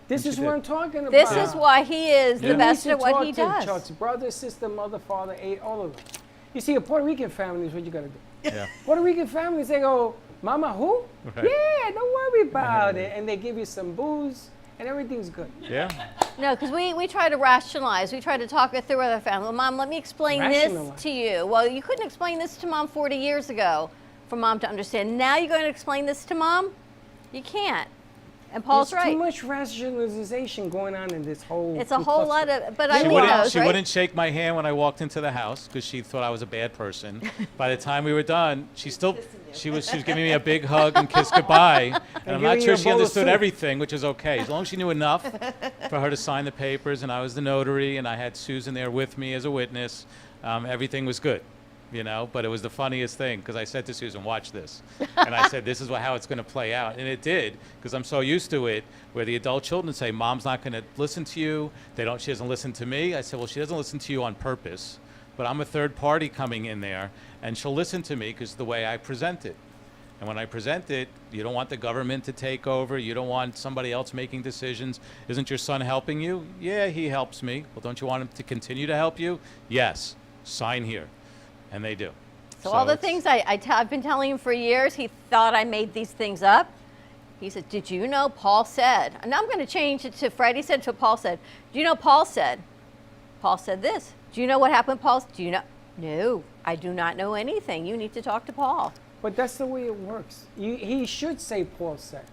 This And is she what did. I'm talking about. This is why he is Yeah. the You best need at to what talk he to does. Chuck's brother, sister, mother, father, all of them. You see, a Puerto Rican family is what you got to do. Yeah. Puerto Rican families, they go, Mama, who? Right. Yeah, don't worry about it. And they give you some booze, and everything's good. Yeah. No, because we try to rationalize. We try to talk it through with our family. Well, Mom, let me explain Rationalize. this to you. Well, you couldn't explain this to Mom 40 years ago for Mom to understand. Now you're going to explain this to Mom? You can't. And Paul's There's right. too much rationalization going on in this whole. It's a whole lot of, but She Eileen wouldn't, knows, she right? wouldn't shake my hand when I walked into the house because she thought I was a bad person. By the time we were done, she was giving me a big hug and kiss goodbye. And I'm not giving you sure a she bowl of understood soup. everything, which is okay. As long as she knew enough for her to sign the papers, and I was the notary, and I had Susan there with me as a witness, everything was good. But it was the funniest thing because I said to Susan, watch this. And I said, this is how it's going to play out. And it did, because I'm so used to it, where the adult children say, Mom's not going to listen to you. She doesn't listen to me. I said, well, she doesn't listen to you on purpose. but I'm a third party coming in there, and she'll listen to me because the way I present it. And when I present it, you don't want the government to take over. You don't want somebody else making decisions. Isn't your son helping you? Yeah, he helps me. Well, don't you want him to continue to help you? Yes. Sign here. And they do. So all the it's- things I've been telling him for years, he thought I made these things up. He said, did you know Paul said? And I'm going to change it to Freddie said to Paul said. Do you know Paul said? Paul said this. Do you know what happened, Paul? Do you know? No, I do not know anything. You need to talk to Paul. But that's the way it works. He should say Paul said.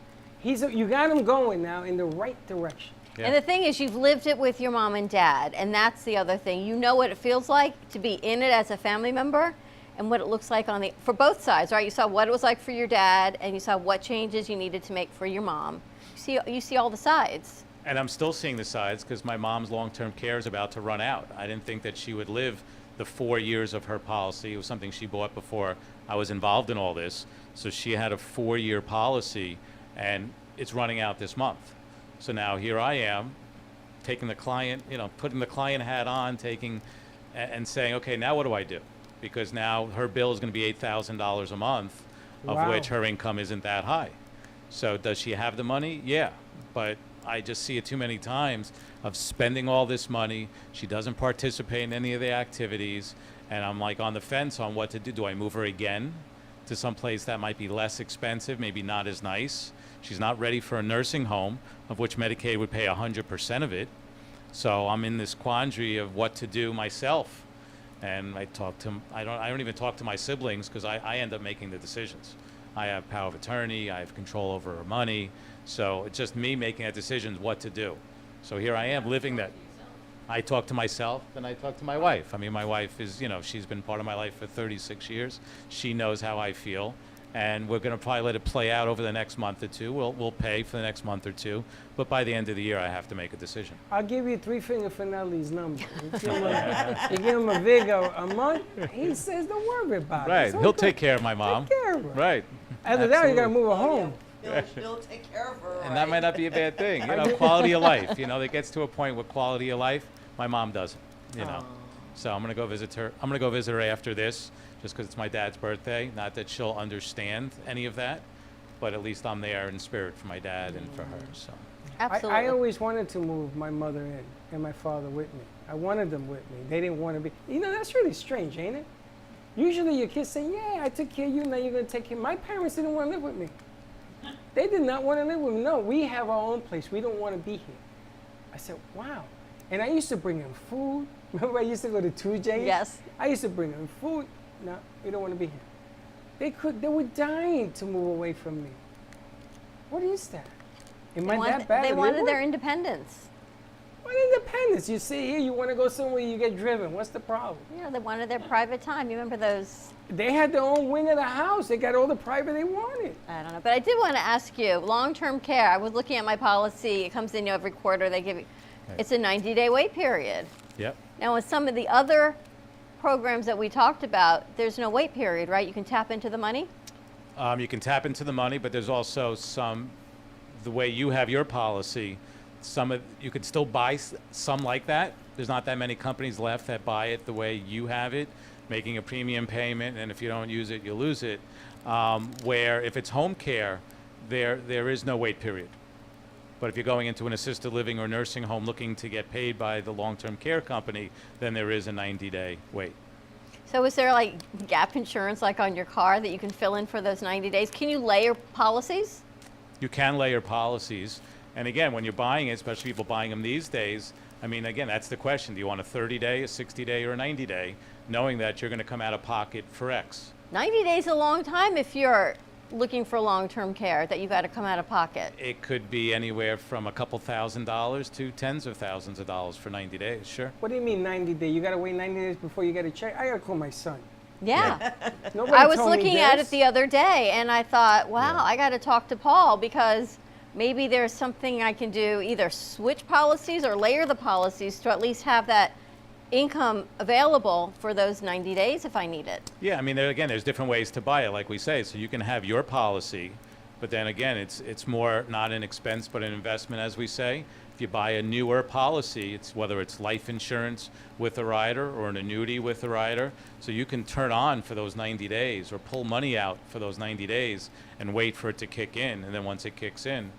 You got him going now in the right direction. Yeah. And the thing is, you've lived it with your mom and dad, and that's the other thing. You know what it feels like to be in it as a family member, and what it looks like for both sides, right? You saw what it was like for your dad, and you saw what changes you needed to make for your mom. You see all the sides. And I'm still seeing the sides because my mom's long-term care is about to run out. I didn't think that she would live the 4 years of her policy. It was something she bought before I was involved in all this. So she had a 4-year policy, and it's running out this month. So now here I am, taking the client, putting the client hat on, and saying, okay, now what do I do? Because now her bill is going to be $8,000 a month, of Wow. which her income isn't that high. So does she have the money? Yeah, but I just see it too many times of spending all this money. She doesn't participate in any of the activities, and I'm like on the fence on what to do. Do I move her again to some place that might be less expensive, maybe not as nice? She's not ready for a nursing home, of which Medicaid would pay 100% of it. So I'm in this quandary of what to do myself. And I don't even talk to my siblings because I end up making the decisions. I have power of attorney, I have control over her money. So it's just me making that decision what to do. So here I am living that. I talk to myself and I talk to my wife. I mean, my wife is, she's been part of my life for 36 years. She knows how I feel. And we're going to probably let it play out over the next month or two. We'll pay for the next month or two. But by the end of the year, I have to make a decision. I'll give you Three Finger Finelli's number. You give him a vig a month, he says, don't worry about it. Right. It's He'll okay. take care of my mom. Take care of her. Right. After that, you got to move her home. He'll take care of her. And that might not be a bad thing. Quality of life. It gets to a point with quality of life. My mom doesn't, So I'm going to go visit her. I'm going to go visit her after this, just because it's my dad's birthday. Not that she'll understand any of that, but at least I'm there in spirit for my dad and for her. So. Absolutely. I always wanted to move my mother in and my father with me. I wanted them with me. They didn't want to be. That's really strange, ain't it? Usually your kids say, yeah, I took care of you, now you're going to take care. My parents didn't want to live with me. They did not want to live with me. No, we have our own place. We don't want to be here. I said, wow. And I used to bring them food. Remember I used to go to 2J's? Yes. I used to bring them food. No, we don't want to be here. They were dying to move away from me. What is that? Am I that bad? They to live wanted with? their independence. What independence? You see here, you want to go somewhere, you get driven. What's the problem? They wanted their private time. You remember those? They had their own wing of the house. They got all the private they wanted. I don't know. But I did want to ask you, long-term care, I was looking at my policy. It comes in every quarter. They give you, it's a 90-day wait period. Yep. Now, in some of the other programs that we talked about, there's no wait period, right? You can tap into the money? You can tap into the money, but there's also the way you have your policy, you could still buy some like that. There's not that many companies left that buy it the way you have it, making a premium payment, and if you don't use it, you lose it. Where if it's home care, there is no wait period. But if you're going into an assisted living or nursing home looking to get paid by the long-term care company, then there is a 90-day wait. So is there like gap insurance like on your car that you can fill in for those 90 days? Can you layer policies? You can layer policies. And again, when you're buying it, especially people buying them these days, I mean, again, that's the question. Do you want a 30-day, a 60-day, or a 90-day, knowing that you're going to come out of pocket for X? 90 days is a long time if you're looking for long-term care that you've got to come out of pocket. It could be anywhere from a couple $1,000s to tens of thousands of dollars for 90 days, sure. What do you mean 90 days? You got to wait 90 days before you get a check? I got to call my son. Yeah. Nobody I was told me looking at this. it the other day and I thought, wow, I got to talk to Paul because maybe there's something I can do, either switch policies or layer the policies to at least have that income available for those 90 days if I need it. Yeah, I mean, there's different ways to buy it, like we say. So you can have your policy, But then again, it's more not an expense but an investment, as we say. If you buy a newer policy, it's whether it's life insurance with a rider or an annuity with a rider, so you can turn on for those 90 days or pull money out for those 90 days and wait for it to kick in, and then once it kicks in,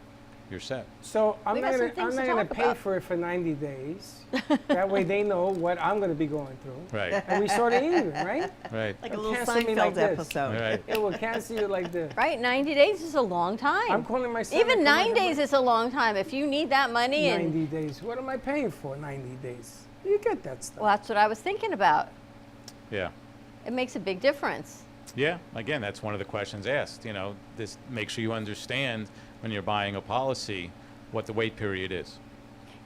you're set. So I'm We not got some gonna things to I'm not gonna talk pay about. for it for 90 days. That way they know what I'm gonna be going through. Right, And we sort of even, right? right, Like a They'll little cancel me like Seinfeld this. episode. right. It will cancel you like this. Right, 90 days is a long time. I'm calling myself. Even 9 days is a long time. If you need that money, and 90 days. What am I paying for 90 days? You get that stuff. well, that's what I was thinking about. Yeah. It makes a big difference. Yeah, again, that's one of the questions asked. You know, this make sure you understand when you're buying a policy what the wait period is.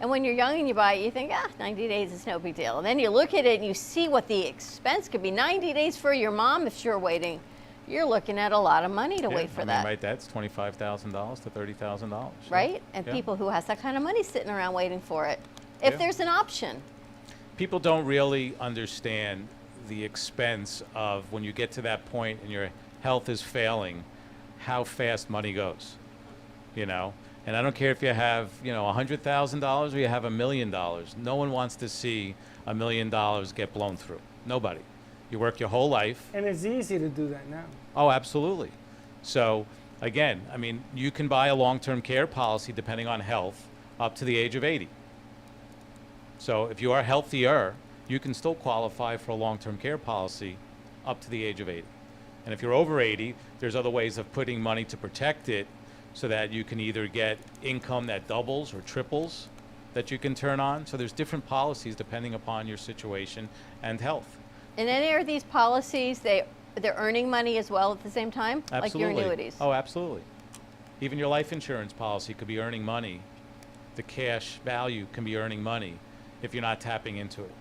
And when you're young and you buy it, you think, 90 days is no big deal. And then you look at it and you see what the expense could be. 90 days for your mom, if you're waiting, you're looking at a lot of money to Yeah, wait for I mean, that. right, that's $25,000 to $30,000. Right? And Yeah. people who has that kind of money sitting around waiting for it. If Yeah. there's an option. People don't really understand the expense of when you get to that point and your health is failing, how fast money goes, you know? And I don't care if you have, you know, $100,000 or you have $1 million. No one wants to see $1 million get blown through. Nobody. You work your whole life. And it's easy to do that now. Oh, absolutely. So, again, I mean, you can buy a long-term care policy depending on health up to the age of 80. So if you are healthier, you can still qualify for a long-term care policy up to the age of 80. And if you're over 80, there's other ways of putting money to protect it so that you can either get income that doubles or triples that you can turn on. So there's different policies depending upon your situation and health. In any of these policies, they're earning money as well at the same time? Absolutely. Like your annuities? Oh, absolutely. Even your life insurance policy could be earning money. The cash value can be earning money if you're not tapping into it.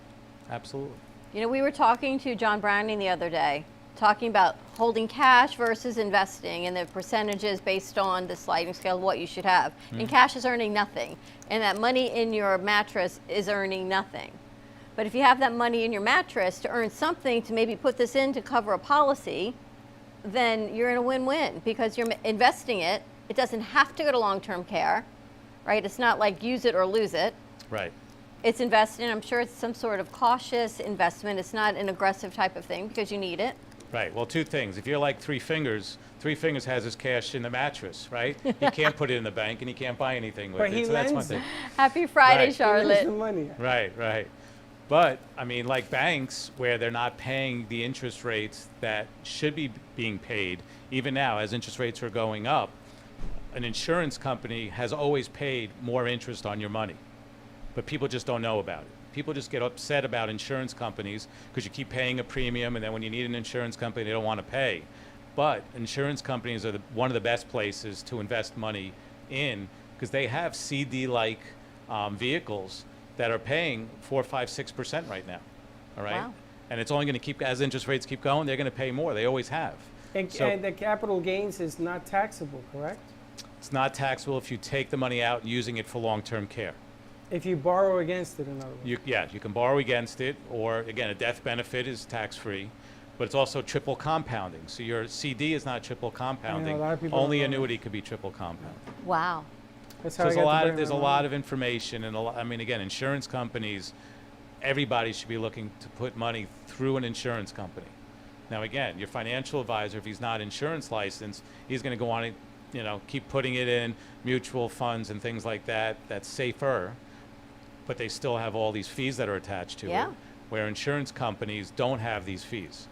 Absolutely. You know, we were talking to John Browning the other day, talking about holding cash versus investing and the percentages based on the sliding scale of what you should have. And cash is earning nothing, and that money in your mattress is earning nothing. But if you have that money in your mattress to earn something to maybe put this in to cover a policy, then you're in a win-win because you're investing it. It doesn't have to go to long-term care, right? It's not like use it or lose it. Right. It's invested in. I'm sure it's some sort of cautious investment. It's not an aggressive type of thing because you need it. Right. Well, two things. If you're like Three Fingers has his cash in the mattress, right? He can't put it in the bank and he can't buy anything with But it. he So that's one lends thing. it. Happy Friday, Right. He lends the Charlotte. money. Right, right. But, I mean, like banks where they're not paying the interest rates that should be being paid, even now as interest rates are going up, an insurance company has always paid more interest on your money. But people just don't know about it. People just get upset about insurance companies because you keep paying a premium, and then when you need an insurance company, they don't want to pay. But insurance companies are one of the best places to invest money in because they have CD-like vehicles that are paying 4, 5, 6% right now. All right, Wow. and it's only going to keep as interest rates keep going. They're going to pay more. They always have. And, So- and the capital gains is not taxable, correct? It's not taxable if you take the money out and using it for long-term care. If you borrow against it, in other words. You can borrow against it, or again, a death benefit is tax-free, but it's also triple compounding. So your CD is not triple compounding. lot of people don't Only know annuity could be triple compound. Wow. That's So how I got to bring there's my a money. lot of information, and I mean, again, insurance companies, everybody should be looking to put money through an insurance company. Now, again, your financial advisor, if he's not insurance licensed, he's going to go on and, you know, keep putting it in mutual funds and things like that. That's safer, but they still have all these fees that are attached to Yeah. it, where insurance companies don't have these fees.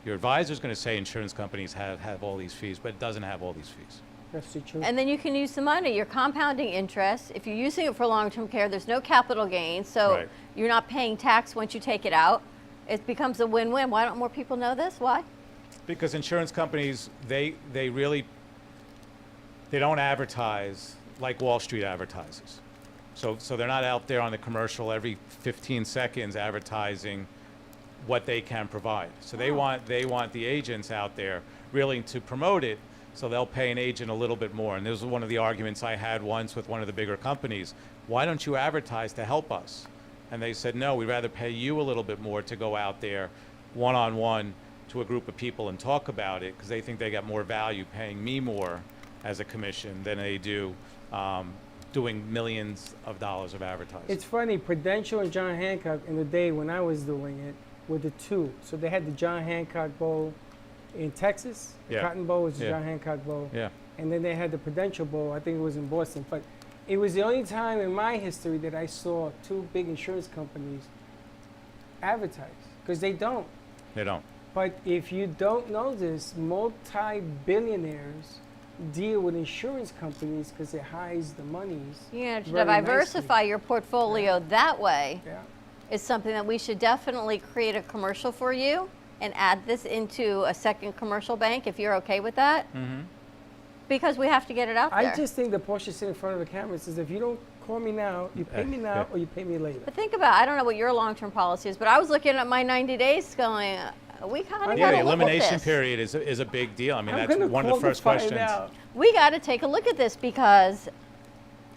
Your advisor's going to say insurance companies have all these fees, but it doesn't have all these fees. That's the truth. And then you can use the money. You're compounding interest. If you're using it for long-term care, there's no capital gain, so Right. you're not paying tax once you take it out. It becomes a win-win. Why don't more people know this? Why? Because insurance companies, they don't advertise like Wall Street advertises. So they're not out there on the commercial every 15 seconds advertising what they can provide. So they want the agents out there really to promote it, so they'll pay an agent a little bit more. And this was one of the arguments I had once with one of the bigger companies. Why don't you advertise to help us? And they said, no, we'd rather pay you a little bit more to go out there one-on-one to a group of people and talk about it, because they think they got more value paying me more as a commission than they do doing millions of dollars of advertising. It's funny, Prudential and John Hancock in the day when I was doing it were the two. So they had the John Hancock Bowl in Texas. The Yeah. Cotton Bowl was the Yeah. John Hancock Bowl. Yeah. And then they had the Prudential Bowl, I think it was in Boston. But it was the only time in my history that I saw two big insurance companies advertise, because they don't. They don't. But if you don't know this, multi-billionaires deal with insurance companies because it hides the monies. Yeah, to very diversify nicely. your portfolio that way Yeah. is something that we should definitely create a commercial for you and add this into a second commercial bank if you're okay with that. Mm-hmm. Because we have to get it out there. I just think the Porsche sit in front of the camera and says, if you don't call me now, you pay me now or you pay me later. But think about, I don't know what your long-term policy is, but I was looking at my 90 days going, we kind of Yeah, got the to look at elimination this. period is a big deal. I mean, I'm that's gonna one of call the first to find questions. out. We got to take a look at this because,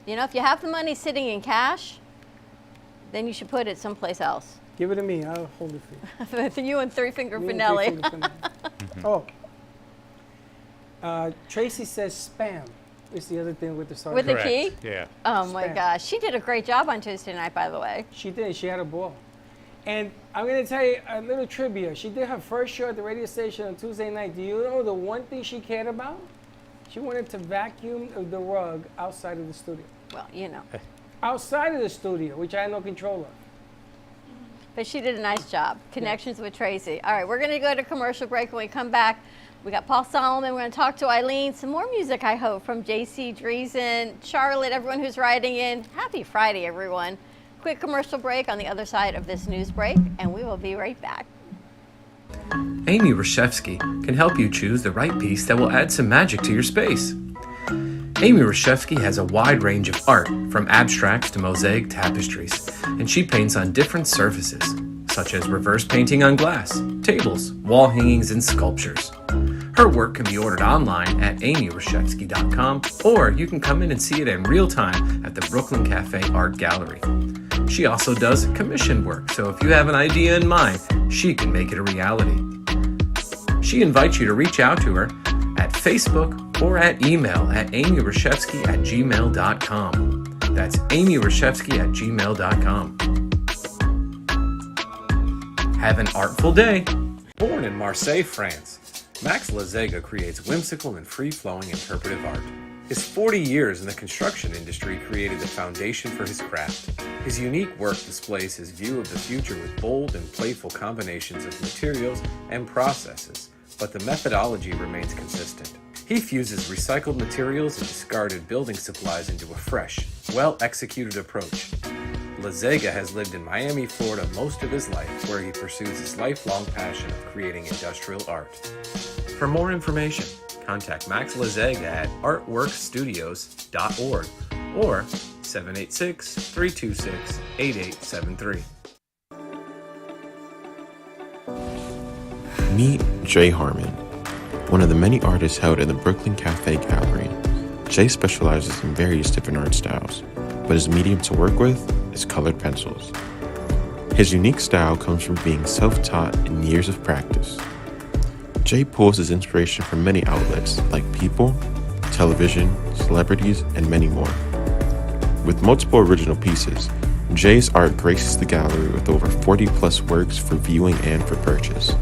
you know, if you have the money sitting in cash, then you should put it someplace else. Give it to me, I'll hold it for you. For you and Three Finger Me and Finelli. Three Finger Finelli. Oh. Tracy says spam. It's the other thing with the sergeant. With the key? Yeah. Oh my Spam. gosh. She did a great job on Tuesday night, by the way. She did. She had a ball. And I'm going to tell you a little trivia. She did her first show at the radio station on Tuesday night. Do you know the one thing she cared about? She wanted to vacuum the rug outside of the studio. Well, you know. Outside of the studio, which I had no control of. But she did a nice job. Connections with Tracy. All right, we're going to go to commercial break. When we come back, we got Paul Solomon. We're going to talk to Eileen. Some more music, I hope, from JC Dreesen, Charlotte, everyone who's writing in. Happy Friday, everyone. Quick commercial break on the other side of this news break, and we will be right back. Amy Reshevsky can help you choose the right piece that will add some magic to your space. Amy Reshevsky has a wide range of art, from abstracts to mosaic tapestries, and she paints on different surfaces, such as reverse painting on glass, tables, wall hangings, and sculptures. Her work can be ordered online at amyreshevsky.com, or you can come in and see it in real time at the Brooklyn Cafe Art Gallery. She also does commission work, so if you have an idea in mind, she can make it a reality. She invites you to reach out to her at Facebook or at email at amyreshevsky@gmail.com. That's amyreshevsky@gmail.com. Have an artful day. Born in Marseille, France, Max Lazega creates whimsical and free-flowing interpretive art. His 40 years in the construction industry created the foundation for his craft. His unique work displays his view of the future with bold and playful combinations of materials and processes, but the methodology remains consistent. He fuses recycled materials and discarded building supplies into a fresh, well-executed approach. Lazega has lived in Miami, Florida most of his life, where he pursues his lifelong passion of creating industrial art. For more information, contact Max Lazega at artworkstudios.org or 786-326-8873. Meet Jay Harmon, one of the many artists held in the Brooklyn Cafe Gallery. Jay specializes in various different art styles, but his medium to work with is colored pencils. His unique style comes from being self-taught and years of practice. Jay pulls his inspiration from many outlets like people, television, celebrities, and many more. With multiple original pieces, Jay's art graces the gallery with over 40 plus works for viewing and for purchase.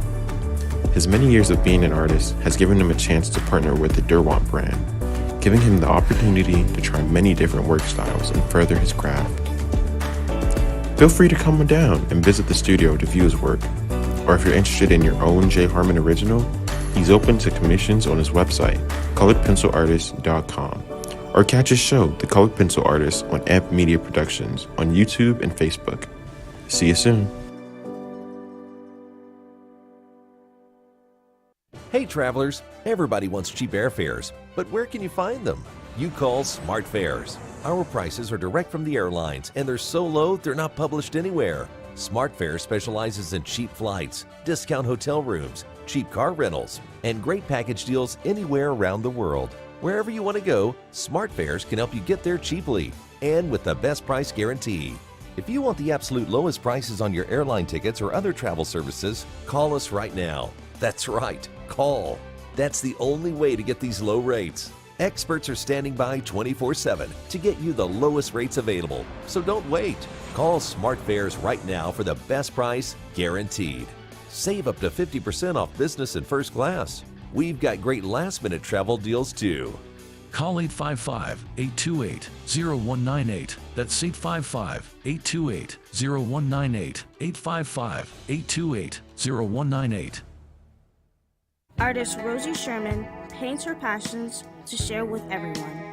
His many years of being an artist has given him a chance to partner with the Derwent brand, giving him the opportunity to try many different work styles and further his craft. Feel free to come down and visit the studio to view his work, or if you're interested in your own Jay Harmon original, he's open to commissions on his website, coloredpencilartist.com, or catch his show, The Colored Pencil Artist, on Amp Media Productions on YouTube and Facebook. See you soon. Hey travelers, everybody wants cheap airfares, but where can you find them? You call Smart Fares. Our prices are direct from the airlines, and they're so low they're not published anywhere. Smart Fares specializes in cheap flights, discount hotel rooms, cheap car rentals, and great package deals anywhere around the world. Wherever you want to go, Smart Fares can help you get there cheaply and with the best price guarantee. If you want the absolute lowest prices on your airline tickets or other travel services, call us right now. That's right, call. That's the only way to get these low rates. Experts are standing by 24/7 to get you the lowest rates available. So don't wait. Call Smart Fares right now for the best price guaranteed. Save up to 50% off business and first class. We've got great last-minute travel deals too. Call 855-828-0198. That's 855-828-0198. 855-828-0198. Artist Rosie Sherman paints her passions to share with everyone.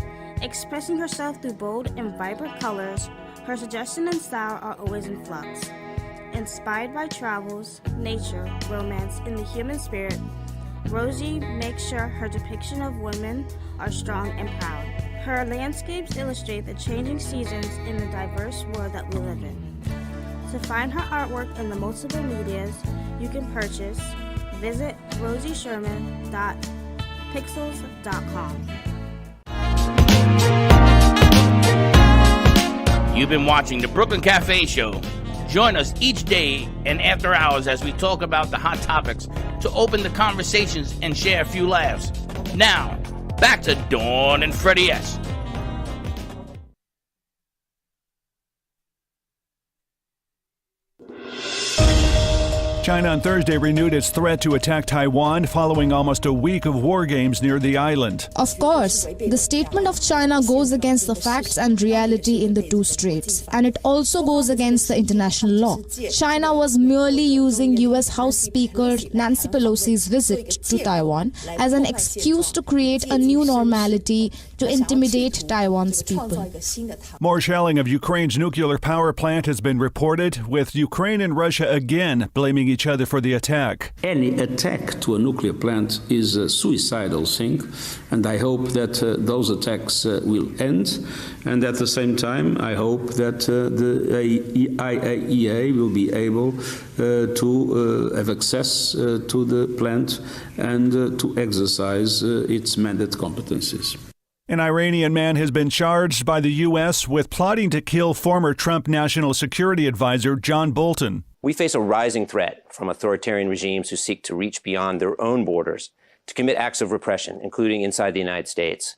Expressing herself through bold and vibrant colors, her suggestion and style are always in flux. Inspired by travels, nature, romance, and the human spirit, Rosie makes sure her depiction of women are strong and proud. Her landscapes illustrate the changing seasons in the diverse world that we live in. To find her artwork in the multiple medias you can purchase, visit rosiesherman.pixels.com. You've been watching the Brooklyn Cafe Show. Join us each day and after hours as we talk about the hot topics to open the conversations and share a few laughs. Now, back to Dawn and Freddie S. China on Thursday renewed its threat to attack Taiwan following almost a week of war games near the island. Of course, the statement of China goes against the facts and reality in the two straits, and it also goes against the international law. China was merely using U.S. House Speaker Nancy Pelosi's visit to Taiwan as an excuse to create a new normality to intimidate Taiwan's people. More shelling of Ukraine's nuclear power plant has been reported, with Ukraine and Russia again blaming each other for the attack. Any attack to a nuclear plant is a suicidal thing, and I hope that those attacks will end. And at the same time, I hope that the IAEA will be able to have access to the plant and to exercise its mandate competencies. An Iranian man has been charged by the U.S. with plotting to kill former Trump National Security Advisor John Bolton. We face a rising threat from authoritarian regimes who seek to reach beyond their own borders to commit acts of repression, including inside the United States.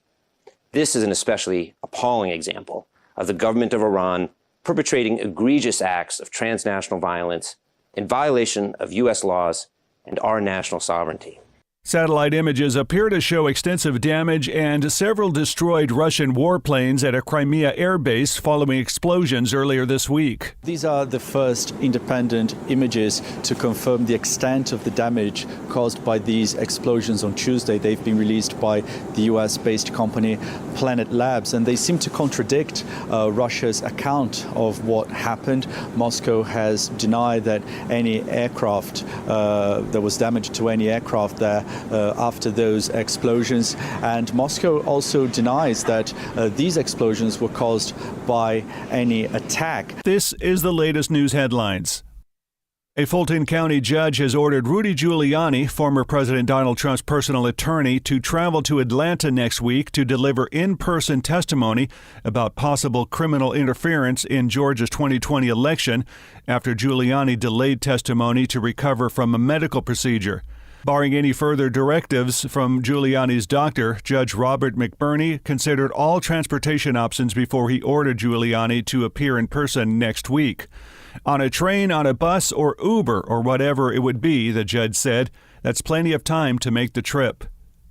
This is an especially appalling example of the government of Iran perpetrating egregious acts of transnational violence in violation of U.S. laws and our national sovereignty. Satellite images appear to show extensive damage and several destroyed Russian warplanes at a Crimea air base following explosions earlier this week. These are the first independent images to confirm the extent of the damage caused by these explosions on Tuesday. They've been released by the US-based company Planet Labs, and they seem to contradict Russia's account of what happened. Moscow has denied that any aircraft, there was damage to any aircraft there after those explosions, and Moscow also denies that these explosions were caused by any attack. This is the latest news headlines. A Fulton County judge has ordered Rudy Giuliani, former President Donald Trump's personal attorney, to travel to Atlanta next week to deliver in-person testimony about possible criminal interference in Georgia's 2020 election after Giuliani delayed testimony to recover from a medical procedure. Barring any further directives from Giuliani's doctor, Judge Robert McBurney considered all transportation options before he ordered Giuliani to appear in person next week. On a train, on a bus, or Uber, or whatever it would be, the judge said, that's plenty of time to make the trip.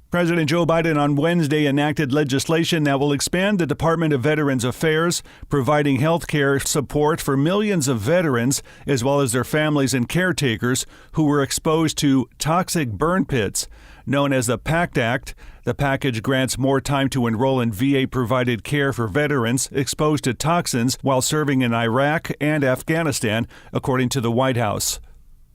President Joe Biden on Wednesday enacted legislation that will expand the Department of Veterans Affairs, providing health care support for millions of veterans, as well as their families and caretakers who were exposed to toxic burn pits. Known as the PACT Act, the package grants more time to enroll in VA-provided care for veterans exposed to toxins while serving in Iraq and Afghanistan, according to the White House.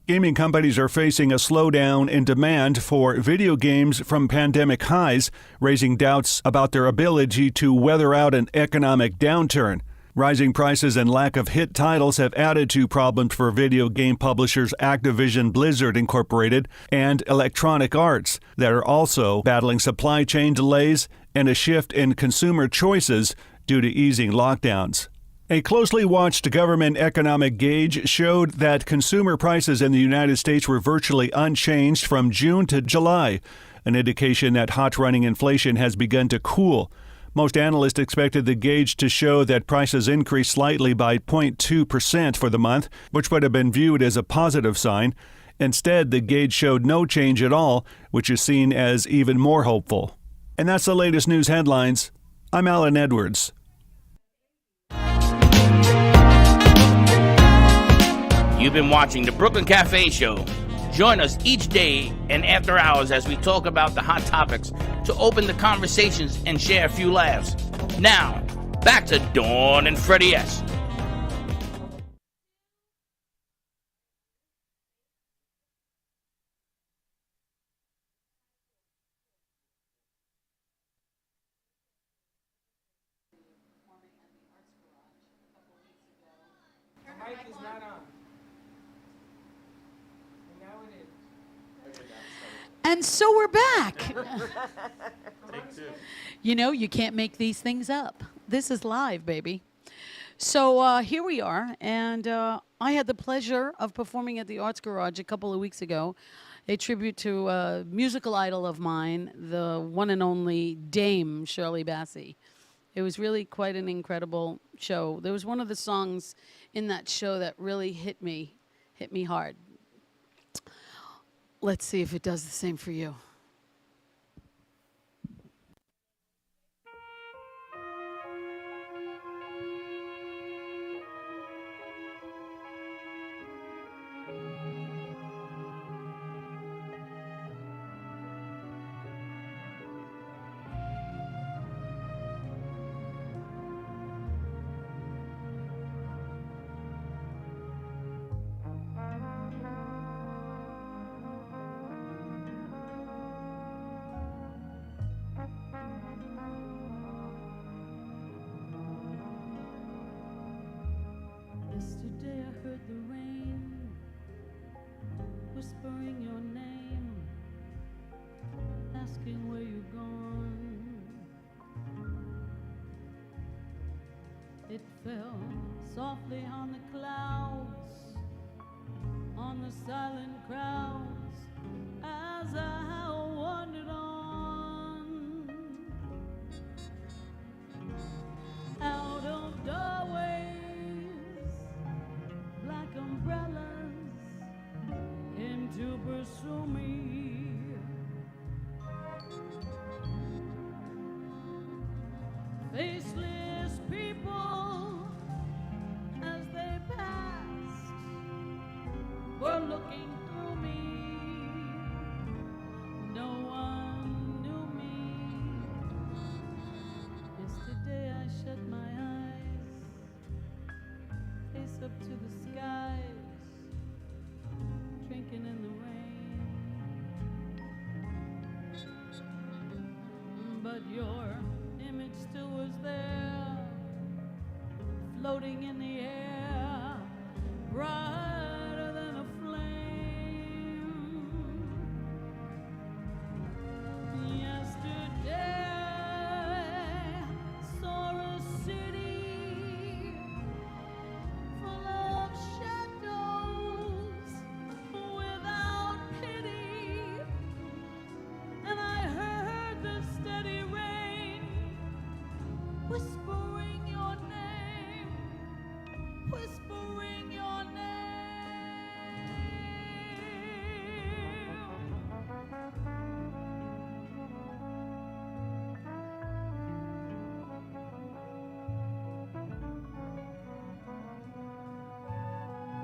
Gaming companies are facing a slowdown in demand for video games from pandemic highs, raising doubts about their ability to weather out an economic downturn. Rising prices and lack of hit titles have added to problems for video game publishers Activision Blizzard Incorporated and Electronic Arts that are also battling supply chain delays and a shift in consumer choices due to easing lockdowns. A closely watched government economic gauge showed that consumer prices in the United States were virtually unchanged from June to July. an indication that hot-running inflation has begun to cool. Most analysts expected the gauge to show that prices increased slightly by 0.2% for the month, which would have been viewed as a positive sign. Instead, the gauge showed no change at all, which is seen as even more hopeful. And that's the latest news headlines. I'm Alan Edwards. You've been watching the Brooklyn Cafe Show. Join us each day and after hours as we talk about the hot topics to open the conversations and share a few laughs. Now, back to Dawn and Freddie S. The mic is not on. And now it is. And so we're back. You know, you can't make these things up. This is live, baby. So here we are, and I had the pleasure of performing at the Arts Garage a couple of weeks ago, a tribute to a musical idol of mine, the one and only Dame Shirley Bassey. It was really quite an incredible show. There was one of the songs in that show that really hit me hard. Let's see if it does the same for you. Yesterday I heard the rain whispering your name, asking where you've gone. It fell softly on the clouds, on the silent crowds, as I wandered on, out of doorways. Black umbrellas came to pursue me. Faceless people, as they passed, were looking through me. No one knew me. Yesterday I shut my eyes, face up to the skies, drinking in the rain. But your image still was there, floating in the air, brighter than a flame. Yesterday I saw a city full of shadows, without pity, and I heard the steady rain whispering your name, whispering your name.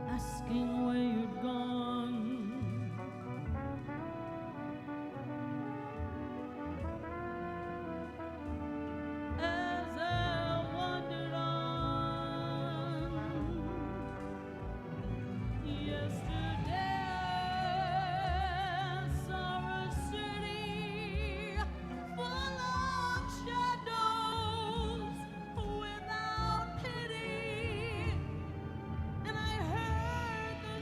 Asking where you'd gone. As I wandered on, yesterday I saw a city full of shadows, without pity, and I heard the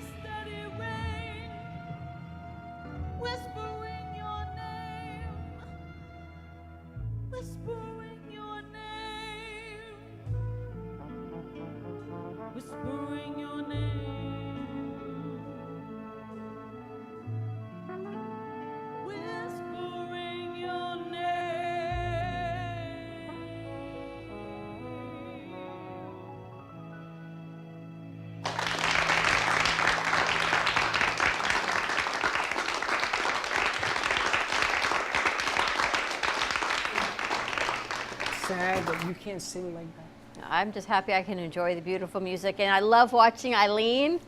sad that you can't sing like that? I'm just happy I can enjoy the beautiful music, and I love watching Eileen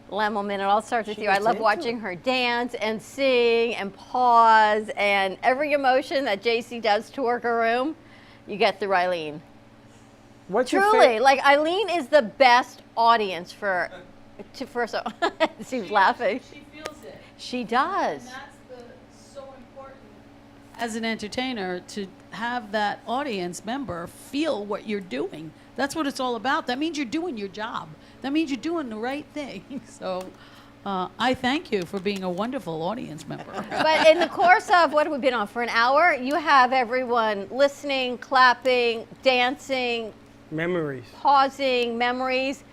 Lemmelman. It all starts with She you. I gets love into watching it. her dance and sing and pause, and every emotion that JC does to work a room, you get through Eileen. What's your Truly, favorite? like Eileen is the best audience for so. She's laughing. She feels it. She does. And that's so important as an entertainer to have that audience member feel what you're doing. That's what it's all about. That means you're doing your job. That means you're doing the right thing. So I thank you for being a wonderful audience member. But in the course of what have we been on for an hour, you have everyone listening, clapping, dancing, Memories. pausing, memories.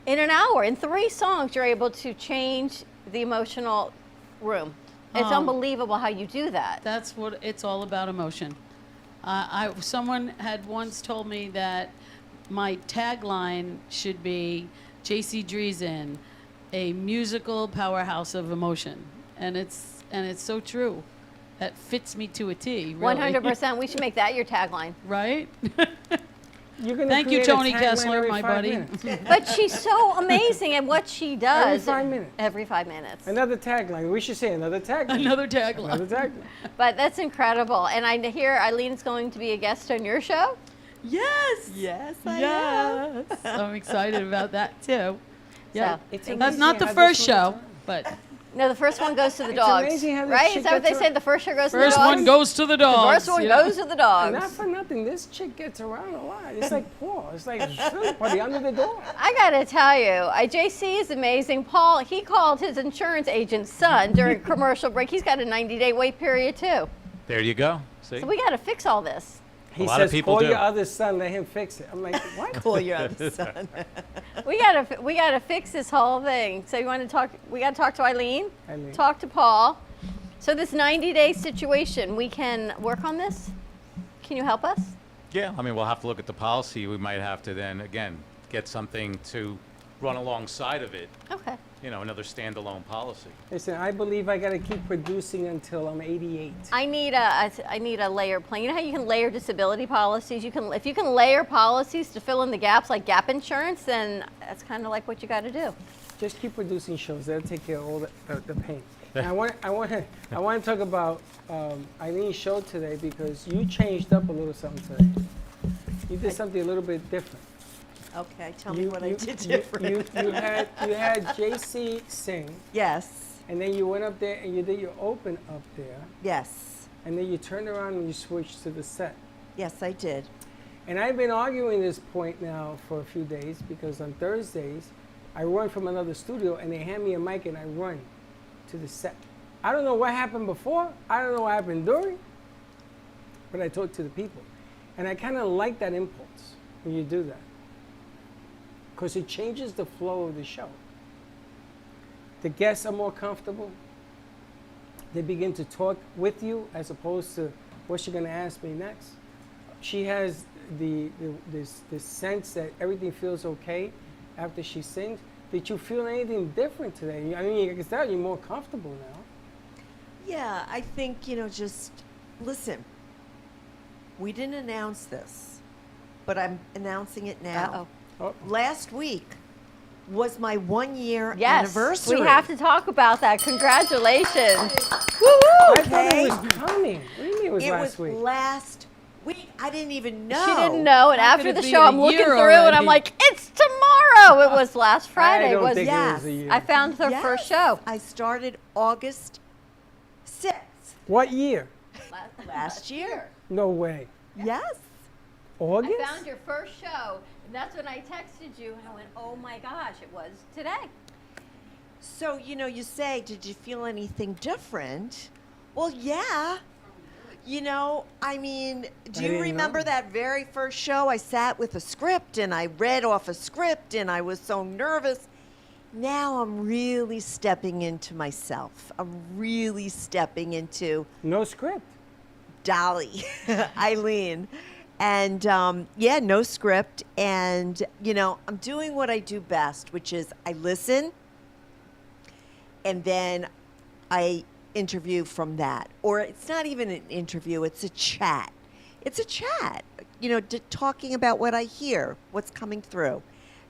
In an hour, in 3 songs, you're able to change the emotional room. It's unbelievable how you do that. That's what it's all about, emotion. Someone had once told me that my tagline should be JC Dreesen, a musical powerhouse of emotion, and it's so true. That fits me to a T. Really. 100%. We should make that your tagline. Right? You're gonna Thank you, create a Tony tagline Kessler, every my 5 buddy. minutes. But she's so amazing at what she does. Every 5 minutes. Every 5 minutes. Another tagline. We should say another tagline. Another tagline. Another tagline. But that's incredible. And I hear Eileen's going to be a guest on your show. Yes. Yes, Yes. I'm excited about that too. Yeah. So, It's That's amazing not the how first this show, works. but No, the first one goes to the It's dogs. amazing how this Right? chick Is that what they gets say? The first show goes to the first dogs? one goes to the The dogs. first one yeah. goes to the dogs. Not for nothing. This chick gets around a lot. It's like Paul. It's like buddy under the door. I gotta tell you, JC is amazing. Paul, he called his insurance agent's son during commercial break. He's got a 90-day wait period too. There you go. See? So we gotta fix all this. He lot of says, people call do. your other son, let him fix it. I'm like, what? Call your other son. We gotta fix this whole thing. So you want to talk? We gotta talk to Eileen. Eileen. Talk to Paul. So this 90-day situation, we can work on this. Can you help us? Yeah, I mean, we'll have to look at the policy. We might have to then, again, get something to run alongside of it, Okay. you know, another standalone policy. Listen, I believe I got to keep producing until I'm 88. I need a layer plan. You know how you can layer disability policies? If you can layer policies to fill in the gaps like gap insurance, then that's kind of like what you got to do. Just keep producing shows. That'll take care of all the pain. And I want to talk about Eileen's show today because you changed up a little something today. You did something a little bit different. Okay, tell me what I did different. You had JC sing. Yes. And then you went up there and you did your open up there. Yes. And then you turned around and you switched to the set. Yes, I did. And I've been arguing this point now for a few days because on Thursdays, I run from another studio and they hand me a mic and I run to the set. I don't know what happened before. I don't know what happened during. But I talk to the people. And I kind of like that impulse when you do that. Because it changes the flow of the show. The guests are more comfortable. They begin to talk with you as opposed to what's she going to ask me next. She has this sense that everything feels okay after she sings. Did you feel anything different today? I mean, you can tell you're more comfortable now. Yeah, I think, just listen. We didn't announce this, but I'm announcing it now. Uh-oh. Last week was my 1-year Yes, anniversary. we have to talk about that. Congratulations. Woo-hoo! I thought it was coming. What do you mean it was It last was week? last week. I didn't even know. She didn't know, and How after could the it be show, a I'm looking year through, and I'm already? like, it's tomorrow. It was last Friday. I don't was think it yes. was a year. I found her Yes. first show I started August 6th What year? last year. No way. Yes. August? I found your first show, and that's when I texted you, and I went, oh my gosh, it was today. So, you say, did you feel anything different? Well, yeah. I mean, do you didn't remember know. that very first show? I sat with a script and I read off a script and I was so nervous. Now I'm really stepping into myself. I'm really stepping into No script. Dolly, Eileen. And no script. And, I'm doing what I do best, which is I listen and then I interview from that. Or it's not even an interview, it's a chat. It's a chat. talking about what I hear, what's coming through.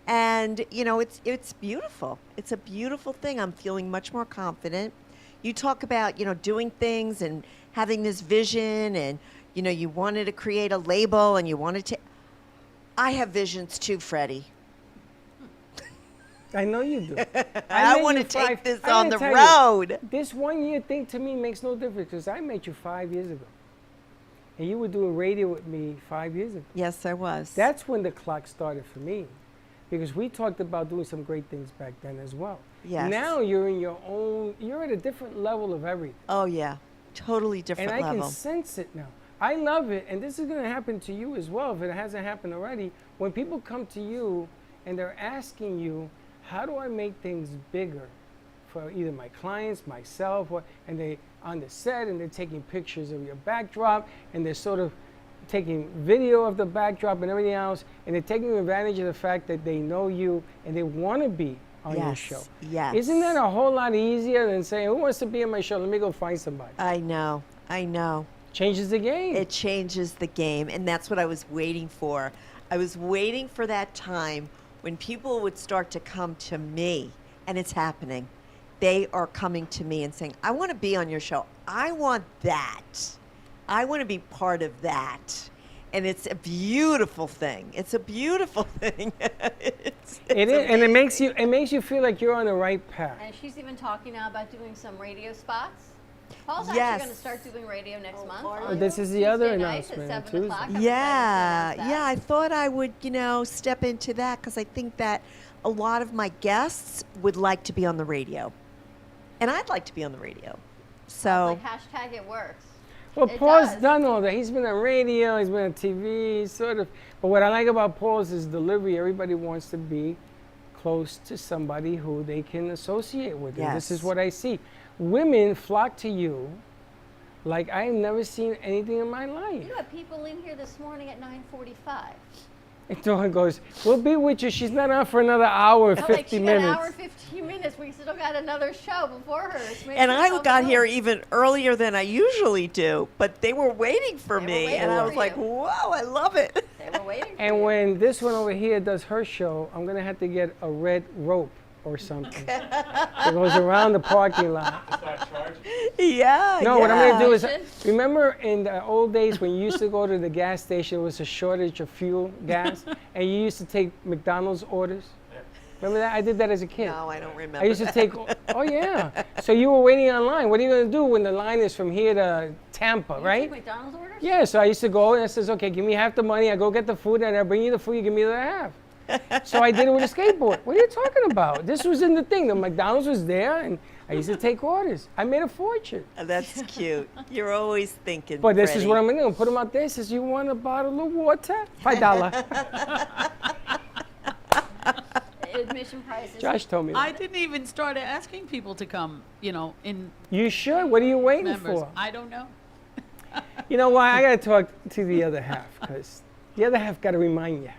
And, it's beautiful. It's a beautiful thing. I'm feeling much more confident. You talk about, doing things and having this vision and, you wanted to create a label and you wanted to. I have visions too, Freddie. I know you do. I want to take this on the road. This 1 year thing to me makes no difference because I met you 5 years ago. And you were doing radio with me 5 years ago. Yes, I was. That's when the clock started for me. Because we talked about doing some great things back then as well. Yes. Now you're in your own, you're at a different level of everything. Oh, yeah. Totally different level. And I can sense it now. I love it. And this is going to happen to you as well if it hasn't happened already. When people come to you and they're asking you, how do I make things bigger for either my clients, myself, and they on the set and they're taking pictures of your backdrop and they're sort of taking video of the backdrop and everything else, and they're taking advantage of the fact that they know you and they want to be on your show. Yes. Isn't that a whole lot easier than saying, who wants to be on my show? Let me go find somebody. I know. Changes the game. It changes the game, and that's what I was waiting for. I was waiting for that time when people would start to come to me, and it's happening. They are coming to me and saying, I want to be on your show. I want that. I want to be part of that. And it's a beautiful thing. It's a beautiful thing. It is, and it makes you feel like you're on the right path. And she's even talking now about doing some radio spots. Paul's Yes. actually going to start doing radio next month. This is the other Tuesday nights at announcement. 7 o'clock. I'm Yeah, excited to announce that. I thought I would, step into that because I think that a lot of my guests would like to be on the radio. And I'd like to be on the radio. So, Like hashtag it works. Well, It Paul's does. done all that. He's been on radio, he's been on TV, sort of. But what I like about Paul's is delivery. Everybody wants to be close to somebody who they can associate with. And this is Yes. what I see. Women flock to you like I've never seen anything in my life. You had people in here this morning at 9:45. And Dawn goes, we'll be with you. She's not on for another hour and I'm 50 like, she minutes. got an hour and 15 minutes. We still got another show before her. and I got here even earlier than I usually do, but they were waiting for me. waiting And I for was like, you. whoa, I love it. They were waiting for And you. when this one over here does her show, I'm going to have to get a red rope or something that goes around the parking lot. Yeah. No, what I'm going to do is, Station? remember in the old days when you used to go to the gas station, there was a shortage of fuel, gas, and you used to take McDonald's orders? Remember that? I did that as a kid. No, I don't remember. I used to that. take, oh yeah. So you were waiting online. What are you going to do when the line is from here to Tampa, right? Take McDonald's orders? Yeah, so I used to go and I says, okay, give me half the money. I go get the food and I bring you the food, you give me the other half. So I did it with a skateboard. What are you talking about? This was in the thing. The McDonald's was there and I used to take orders. I made a fortune. That's cute. You're always thinking. But this is Freddie. what I'm going to do. Put them out there. Says, you want a bottle of water? $5. Admission prices. Josh told me that. I didn't even start asking people to come, in You should. What are you waiting members. for? I don't know. You know why? I got to talk to the other half because the other half got to remind you.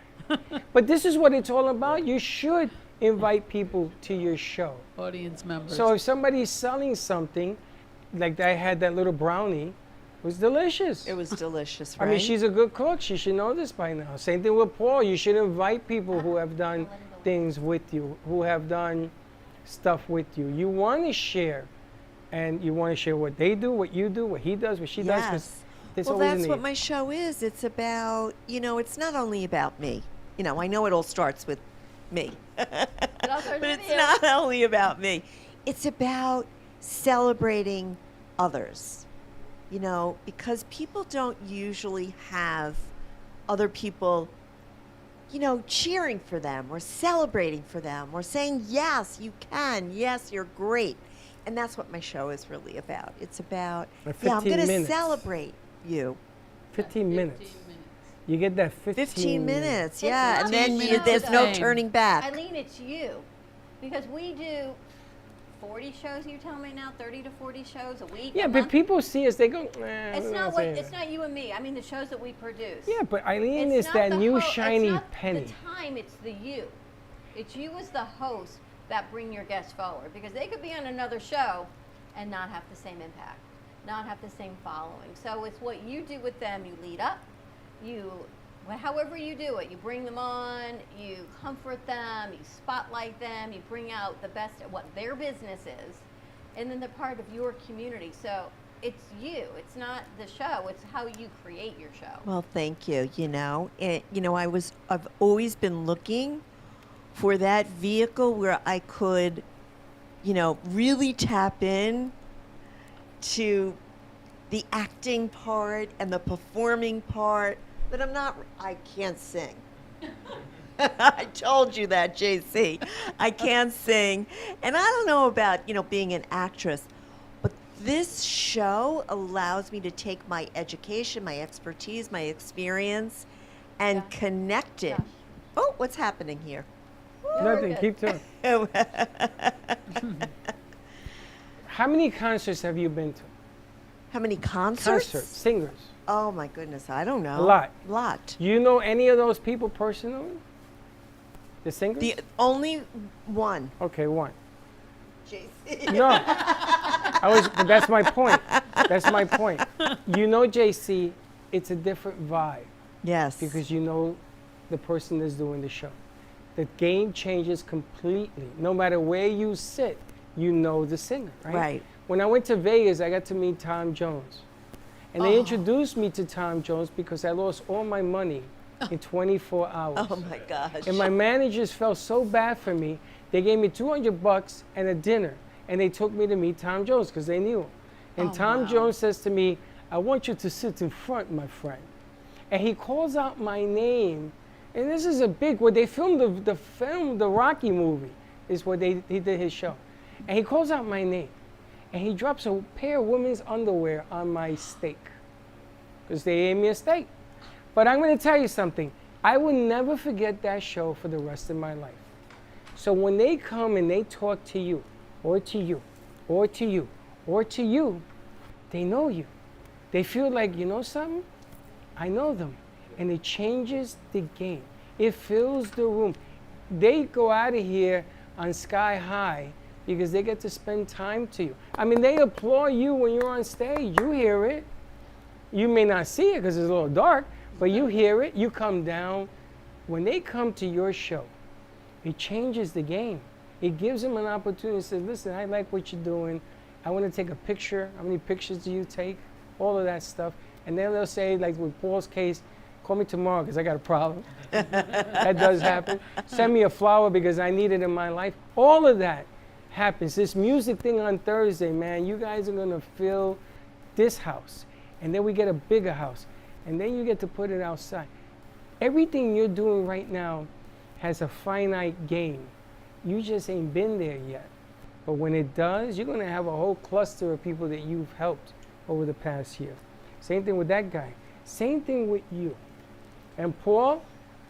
But this is what it's all about. You should invite people to your show. Audience members. So if somebody's selling something, like I had that little brownie, it was delicious. It was delicious, I right? mean, she's a good cook. She should know this by now. Same thing with Paul. You should invite people who have done things with you, who have done stuff with you. You want to share, and you want to share what they do, what you do, what he does, what she does. 'Cause Yes. there's Well, always a that's what need. my show is. It's about, it's not only about me. I know it all starts with me. But it's not only about me. It's about celebrating others. Because people don't usually have other people, cheering for them or celebrating for them or saying, yes, you can. Yes, you're great. And that's what my show is really about. It's about, Like I'm 15 going to minutes. celebrate you. 15 minutes. You get that 15 minutes, yeah. And then You know, there's no though, turning back. Eileen, it's you. Because we do 40 shows, you tell me now, 30 to 40 shows a week. Yeah, a but month. people see us, they go, It's we're not saying it's that." not you and me. I mean the shows that we produce. Yeah, but Eileen It's is not that the new it's shiny not penny. The time, it's the you. It's you as the host that bring your guests forward because they could be on another show and not have the same impact, not have the same following. So it's what you do with them. You lead up, you however you do it, you bring them on, you comfort them, you spotlight them, you bring out the best at what their business is, and then they're part of your community. So it's you, it's not the show, it's how you create your show. Well, thank you. I've always been looking for that vehicle where I could, really tap in to the acting part and the performing part, but I can't sing. I told you that, JC. I can't sing. And I don't know about, being an actress, but this show allows me to take my education, my expertise, my experience, and connect it. Oh, what's happening here? Nothing, keep talking. How many concerts have you been to? How many concerts? Singers. Oh my goodness, I don't know. A lot. Lot. Do you know any of those people personally? The singers? The only one. Okay, one. JC. No. But that's my point. That's my point. JC, it's a different vibe. Yes. Because you know the person that's doing the show. The game changes completely. No matter where you sit, you know the singer, right? Right. When I went to Vegas, I got to meet Tom Jones. And they introduced me to Tom Jones because I lost all my money in 24 hours. Oh my gosh. And my managers felt so bad for me, they gave me $200 and a dinner. And they took me to meet Tom Jones because they knew him. And Tom Jones says to me, I want you to sit in front, my friend. And he calls out my name. And this is a big, where they filmed the Rocky movie, is where he did his show. And he calls out my name. And he drops a pair of women's underwear on my steak. Because they gave me a steak. But I'm going to tell you something. I will never forget that show for the rest of my life. So when they come and they talk to you, or to you, or to you, or to you, they know you. They feel like, you know something? I know them. And it changes the game. It fills the room. They go out of here on sky high because they get to spend time to you. I mean, they applaud you when you're on stage. You hear it. You may not see it because it's a little dark, but you hear it. You come down. When they come to your show, it changes the game. It gives them an opportunity to say, listen, I like what you're doing. I want to take a picture. How many pictures do you take? All of that stuff. And then they'll say, like with Paul's case, call me tomorrow because I got a problem. That does happen. Send me a flower because I need it in my life. All of that happens. This music thing on Thursday, man, you guys are going to fill this house. And then we get a bigger house. And then you get to put it outside. Everything you're doing right now has a finite game. You just ain't been there yet. But when it does, you're going to have a whole cluster of people that you've helped over the past year. Same thing with that guy. Same thing with you. And Paul,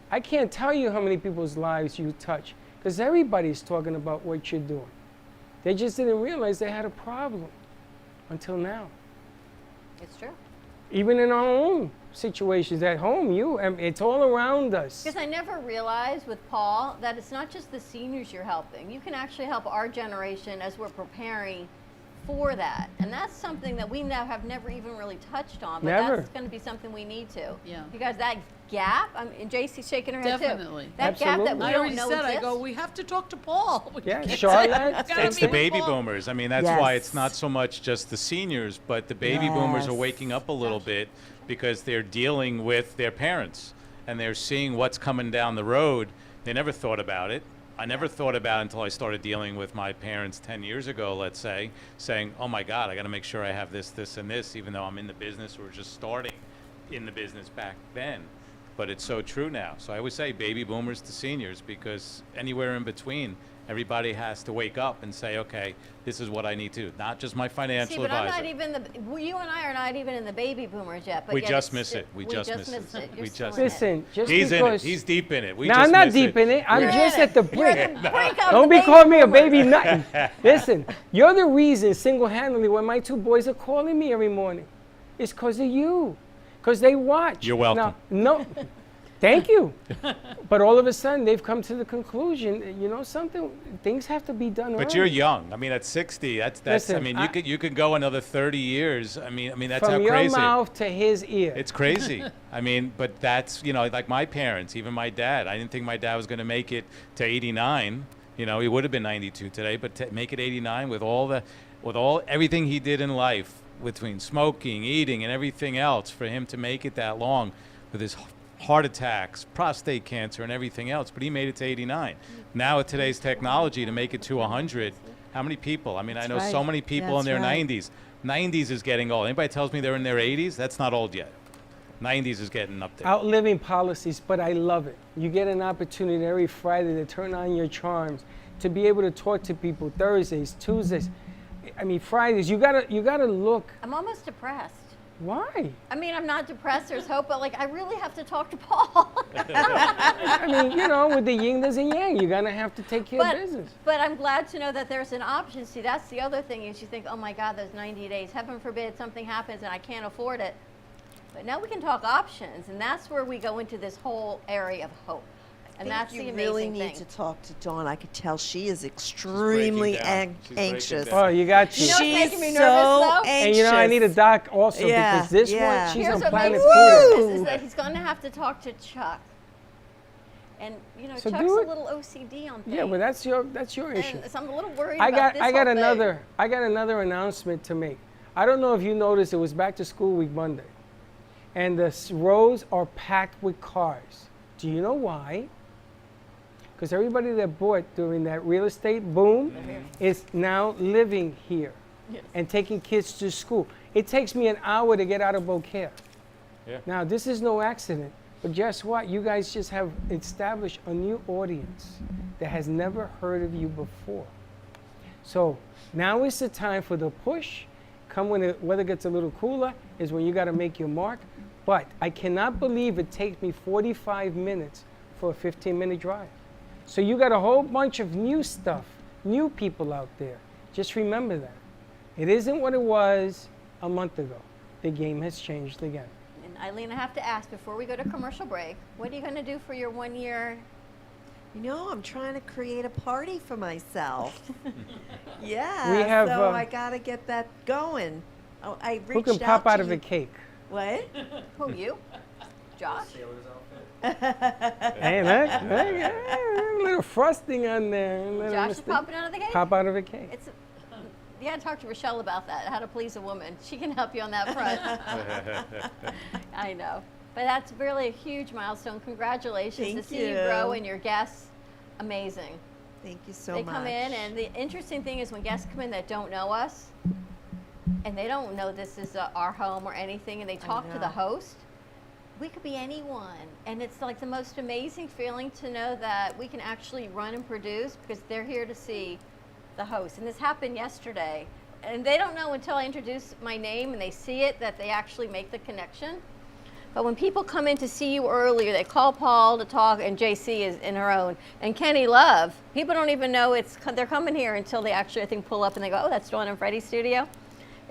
I can't tell you how many people's lives you touch because everybody's talking about what you're doing. They just didn't realize they had a problem until now. It's true. Even in our own situations at home, it's all around us. Because I never realized with Paul that it's not just the seniors you're helping. You can actually help our generation as we're preparing for that. And that's something that we now have never even really touched on, but that's going to be something we need to. Yeah. Because that gap, and JC's shaking her head Definitely. too. That gap that we I don't already know said, exists. I go, we have to talk to Paul. Yeah, Charlotte. It's the baby boomers. I mean, that's why it's not so much just the seniors, but the baby boomers are waking up a little bit because they're dealing with their parents and they're seeing what's coming down the road. They never thought about it. I never thought about it until I started dealing with my parents 10 years ago, let's say, saying, oh my God, I got to make sure I have this, this, and this, even though I'm in the business or just starting in the business back then. But it's so true now. So I always say baby boomers to seniors because anywhere in between, everybody has to wake up and say, okay, this is what I need to do. Not just my financial but advisor. I'm not even you and I are not even in the baby boomers yet. But We yet just it's miss it. We just miss it. You're We still just in it. Listen, just He's in it. because He's deep in it. We no, just I'm not miss deep in it. I'm You're just in at the it. You're brink. at the brink of Don't the be baby calling me a boomers. baby nothing. Listen, you're the reason single-handedly when my two boys are calling me every morning. It's because of you. Because they watch. You're welcome. Now, Thank you. But all of a sudden, they've come to the conclusion, you know something, things have to be done But early. you're young. I mean, at 60, that's. Listen, I mean, you could go another 30 years. I mean, that's From how your crazy. mouth to his ear. It's crazy. I mean, but that's, you know, like my parents, even my dad. I didn't think my dad was going to make it to 89. You know, he would have been 92 today, but to make it 89 with everything he did in life, between smoking, eating, and everything else, for him to make it that long with his heart attacks, prostate cancer, and everything else, but he made it to 89. Now with today's technology, to make it to 100, how many people? I mean, I know so many people in their 90s. 90s is getting old. Anybody tells me they're in their 80s, that's not old yet. 90s is getting up there. Outliving policies, but I love it. You get an opportunity every Friday to turn on your charms, to be able to talk to people Thursdays, Tuesdays. I mean, Fridays, you gotta look. I'm almost depressed. Why? I mean, I'm not depressed, there's hope, but like I really have to talk to Paul. I mean, you know, with the yin, there's a yang. You're gonna have to take care of business. But I'm glad to know that there's an option. See, that's the other thing is you think, oh my God, there's 90 days. Heaven forbid something happens and I can't afford it. But now we can talk options, and that's where we go into this whole area of hope. And that's the you amazing really thing. need to talk to Dawn. I could tell she is extremely anxious. Oh, you got you. You know what's making me nervous, so though? And you know, I need a doc also Yeah, because this yeah. one, she's Here's on what planet makes me Pluto. nervous is that he's going to have to talk to Chuck. And, you know, So Chuck's do a it. little OCD on things. Yeah, but that's your issue. And so I'm a little worried I about this got whole thing. another announcement to make. I don't know if you noticed, it was back to school week Monday, and the roads are packed with cars. Do you know why? Because everybody that bought during that real estate boom is now living here and taking kids to school. It takes me an hour to get out of Beaucaire. Yeah. Now, this is no accident, but guess what? You guys just have established a new audience that has never heard of you before. So now is the time for the push. Come when the weather gets a little cooler is when you got to make your mark. But I cannot believe it takes me 45 minutes for a 15-minute drive. So you got a whole bunch of new stuff, new people out there. Just remember that. It isn't what it was a month ago. The game has changed again. And Eileen, I have to ask before we go to commercial break, what are you going to do for your 1 year? You know, I'm trying to create a party for myself. Yeah, We have, so I got to get that going. Oh, I reached Who can pop out of a cake? What? Who, you? Josh? Hey, a little frosting on there. a little Josh is mystic- popping out of the cake? Pop out of a cake. It's, you got to talk to Rochelle about that, how to please a woman. She can help you on that front. I know. But that's really a huge milestone. Congratulations Thank to see you grow you. and your guests. Amazing. Thank you so They much. come in, and the interesting thing is when guests come in that don't know us, and they don't know this is our home or anything, and they talk to the know. host, we could be anyone. And it's like the most amazing feeling to know that we can actually run and produce because they're here to see the host. And this happened yesterday. And they don't know until I introduce my name and they see it that they actually make the connection. But when people come in to see you earlier, they call Paul to talk, and JC is in her own, and Kenny Love. People don't even know they're coming here until they actually, I think, pull up and they go, oh, that's Dawn and Freddie's studio.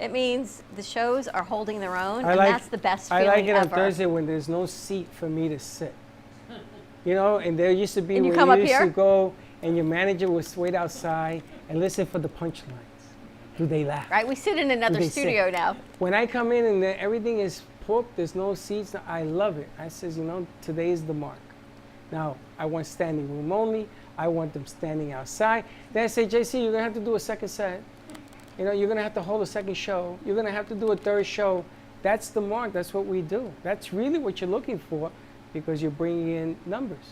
It means the shows are holding their own, and that's the best feeling I like it ever. on Thursday when there's no seat for me to sit. You know, and there used to be And you when come you up used here? to go and your manager would wait outside and listen for the punchlines. Do they laugh? Right, we sit in another Do they studio sing? now. When I come in and everything is booked, there's no seats, I love it. I says, you know, today is the mark. Now, I want standing room only. I want them standing outside. Then I say, JC, you're going to have to do a second set. You know, you're going to have to hold a second show. You're going to have to do a third show. That's the mark. That's what we do. That's really what you're looking for because you're bringing in numbers.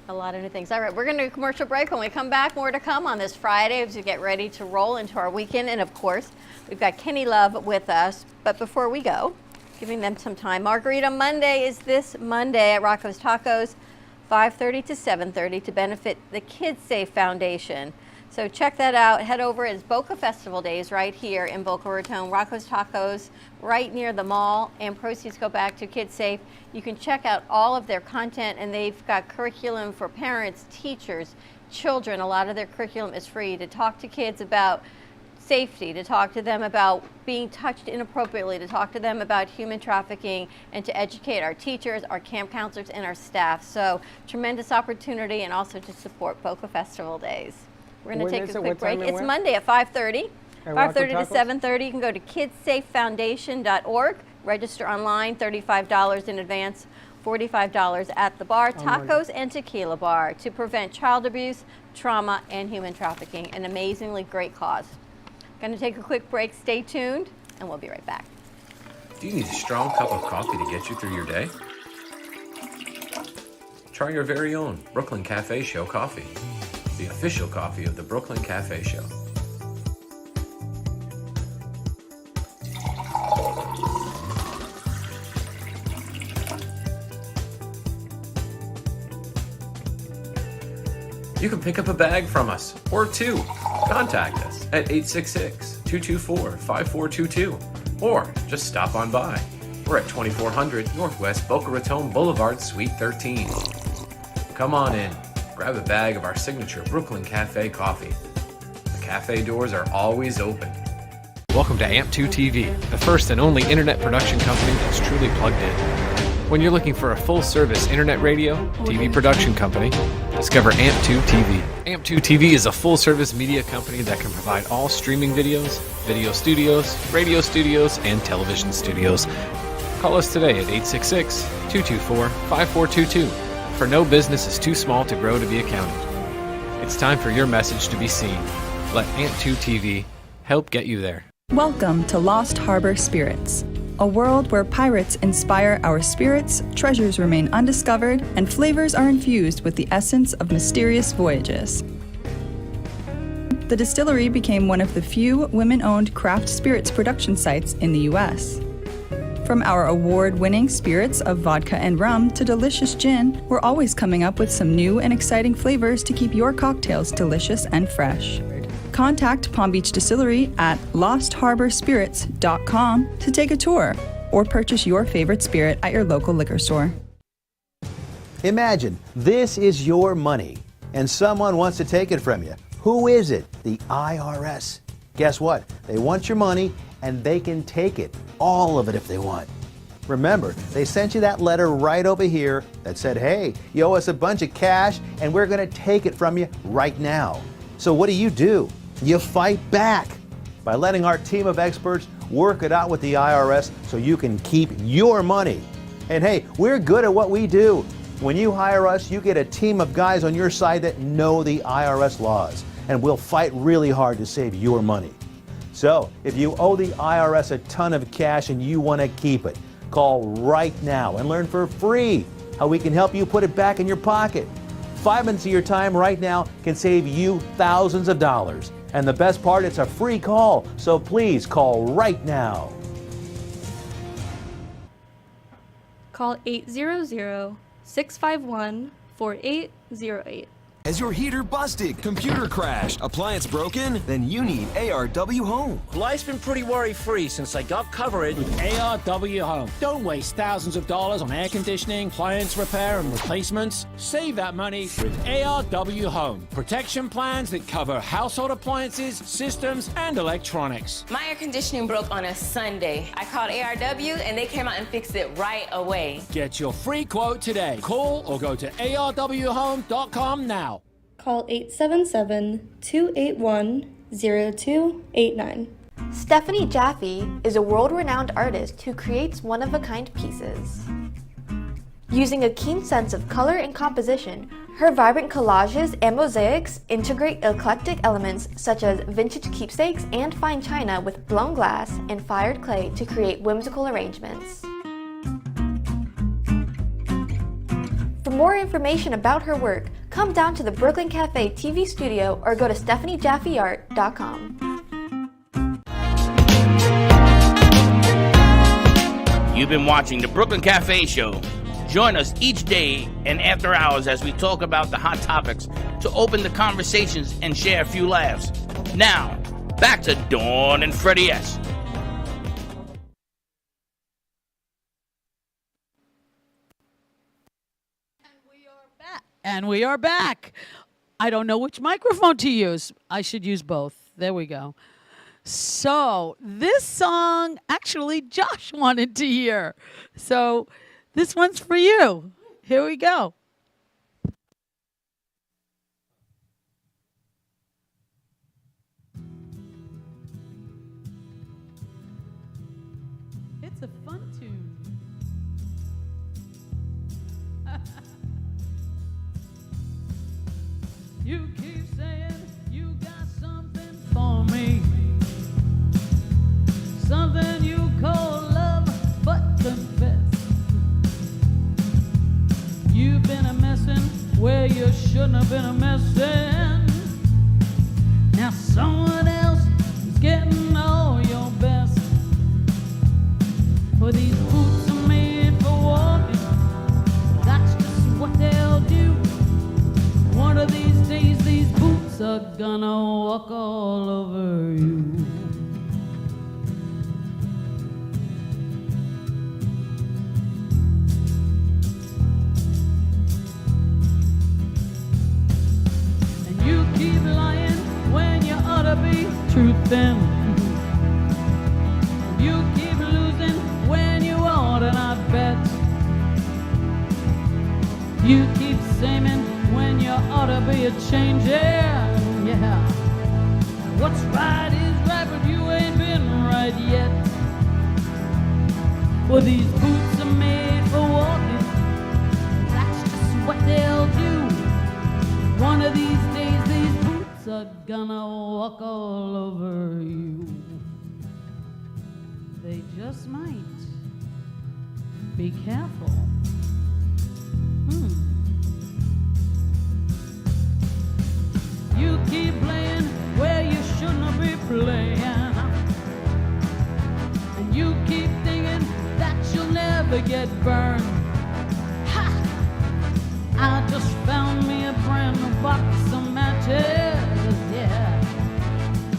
A lot of new things. All right, we're going to do a commercial break. When we come back, more to come on this Friday as we get ready to roll into our weekend. And of course, we've got Kenny Love with us. But before we go, giving them some time, Margarita Monday is this Monday at Rocco's Tacos, 5:30 to 7:30 to benefit the Kids Safe Foundation. So check that out. Head over. It's Boca Festival Days right here in Boca Raton. Rocco's Tacos right near the mall, and proceeds go back to Kids Safe. You can check out all of their content, and they've got curriculum for parents, teachers, children. A lot of their curriculum is free to talk to kids about safety, to talk to them about being touched inappropriately, to talk to them about human trafficking, and to educate our teachers, our camp counselors, and our staff. So tremendous opportunity, and also to support Boca Festival Days. We're going to take a quick break. It's Monday at 5:30. 5:30 to 7:30. You can go to kidssafefoundation.org. Register online, $35 in advance, $45 at the bar. Tacos and tequila bar to prevent child abuse, trauma, and human trafficking. An amazingly great cause. Going to take a quick break. Stay tuned, and we'll be right back. Do you need a strong cup of coffee to get you through your day? Try your very own Brooklyn Cafe Show coffee, the official coffee of the Brooklyn Cafe Show. You can pick up a bag from us, or two. Contact us at 866-224-5422, or just stop on by. We're at 2400 Northwest Boca Raton Boulevard, Suite 13. Come on in, grab a bag of our signature Brooklyn Cafe coffee. The cafe doors are always open. Welcome to AMP2 TV, the first and only internet production company that's truly plugged in. When you're looking for a full-service internet radio, TV production company, discover AMP2 TV. AMP2 TV is a full-service media company that can provide all streaming videos, video studios, radio studios, and television studios. Call us today at 866-224-5422, for no business is too small to grow to be accounted. It's time for your message to be seen. Let AMP2 TV help get you there. Welcome to Lost Harbor Spirits, a world where pirates inspire our spirits, treasures remain undiscovered, and flavors are infused with the essence of mysterious voyages. The distillery became one of the few women-owned craft spirits production sites in the U.S. From our award-winning spirits of vodka and rum to delicious gin, we're always coming up with some new and exciting flavors to keep your cocktails delicious and fresh. Contact Palm Beach Distillery at lostharborspirits.com to take a tour or purchase your favorite spirit at your local liquor store. Imagine this is your money and someone wants to take it from you. Who is it? The IRS. Guess what? They want your money and they can take it, all of it if they want. Remember, they sent you that letter right over here that said, hey, you owe us a bunch of cash and we're going to take it from you right now. So what do? You fight back by letting our team of experts work it out with the IRS so you can keep your money. And hey, we're good at what we do. When you hire us, you get a team of guys on your side that know the IRS laws, and we'll fight really hard to save your money. So if you owe the IRS a ton of cash and you want to keep it, call right now and learn for free how we can help you put it back in your pocket. 5 minutes of your time right now can save you thousands of dollars. And the best part, it's a free call, so please call right now. Call 800-651-4808. Has your heater busted, computer crashed, appliance broken? Then you need ARW Home. Life's been pretty worry-free since I got covered with ARW Home. Don't waste thousands of dollars on air conditioning, appliance repair, and replacements. Save that money with ARW Home. Protection plans that cover household appliances, systems, and electronics. My air conditioning broke on a Sunday. I called ARW, and they came out and fixed it right away. Get your free quote today. Call or go to arwhome.com now. Call 877-281-0289. Stephanie Jaffe is a world-renowned artist who creates one-of-a-kind pieces. Using a keen sense of color and composition, her vibrant collages and mosaics integrate eclectic elements such as vintage keepsakes and fine china with blown glass and fired clay to create whimsical arrangements. For more information about her work, come down to the Brooklyn Cafe TV studio or go to StephanieJaffeArt.com. You've been watching the Brooklyn Cafe Show. Join us each day and after hours as we talk about the hot topics to open the conversations and share a few laughs. Now, back to Dawn and Freddie S. And we are back. I don't know which microphone to use. I should use both. There we go. So this song, actually, Josh wanted to hear. So this one's for you. Here we go. It's a fun tune. You keep saying you got something for me, something you call love, but confess you've been a messin' where you shouldn't have been a messin'. Now someone else is getting all your best. For these boots are made for walking, that's just what they'll do. One of these days these boots are gonna walk all over you. And you keep lying when you ought to be truthin'. You keep losing when you ought to not bet. You keep saying when you ought to be a changing, yeah. What's right is right, but you ain't been right yet. Well, these boots are made for walking, that's just what they'll do. One of these days, these boots are gonna walk all over you. They just might. Be careful. You keep playing where you shouldn't be playing, and you keep thinking that you'll never get burned. Ha! I just found me a brand new box of matches, yeah.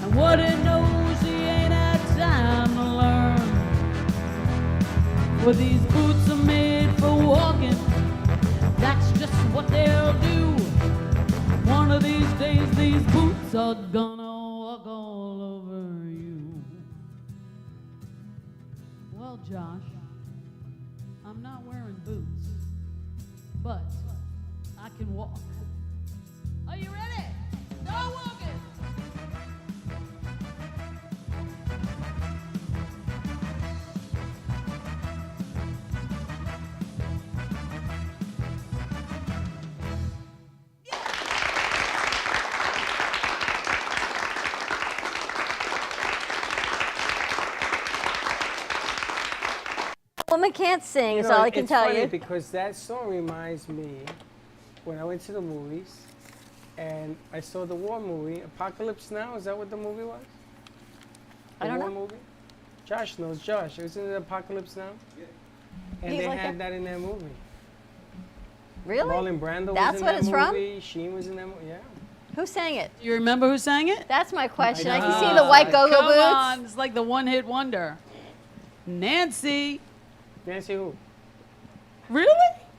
And what it knows, he ain't had time to learn. Well, these boots are made for walking, that's just what they'll do. One of these days, these boots are gonna walk all over you. Well, Josh, I'm not wearing boots, but I can walk. Are you ready? Start walking! Woman can't sing, is You know, all I can tell it's funny you. because that song reminds me when I went to the movies and I saw the war movie, Apocalypse Now. Is that what the movie was? I don't war know. movie? Josh knows. Josh, isn't it Apocalypse Now? Yeah. And He's they like had that in their movie. Really? Marlon Brando That's was in what that it's from? movie. Sheen was in that movie. Yeah. Who sang it? You remember who sang it? That's my question. I can see the white go-go Come boots. on, it's like the one-hit wonder. Nancy. Nancy who? Really?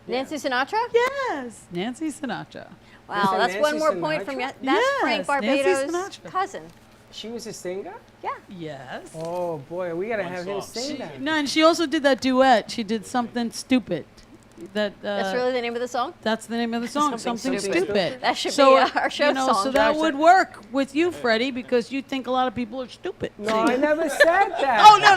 Nancy Sinatra? Yes, Nancy Sinatra. Wow, that's one more point from you. That's Frank Barbados' cousin. She was a singer? Yeah. Yes. Oh boy, we gotta have him sing that. No, and she also did that duet. She did Something Stupid. That's really the name of the song? That's the name of the song, Something Stupid. That should So, be our show song. So that would work with you, Freddie, because you think a lot of people are stupid. No, I never said that. Oh, no.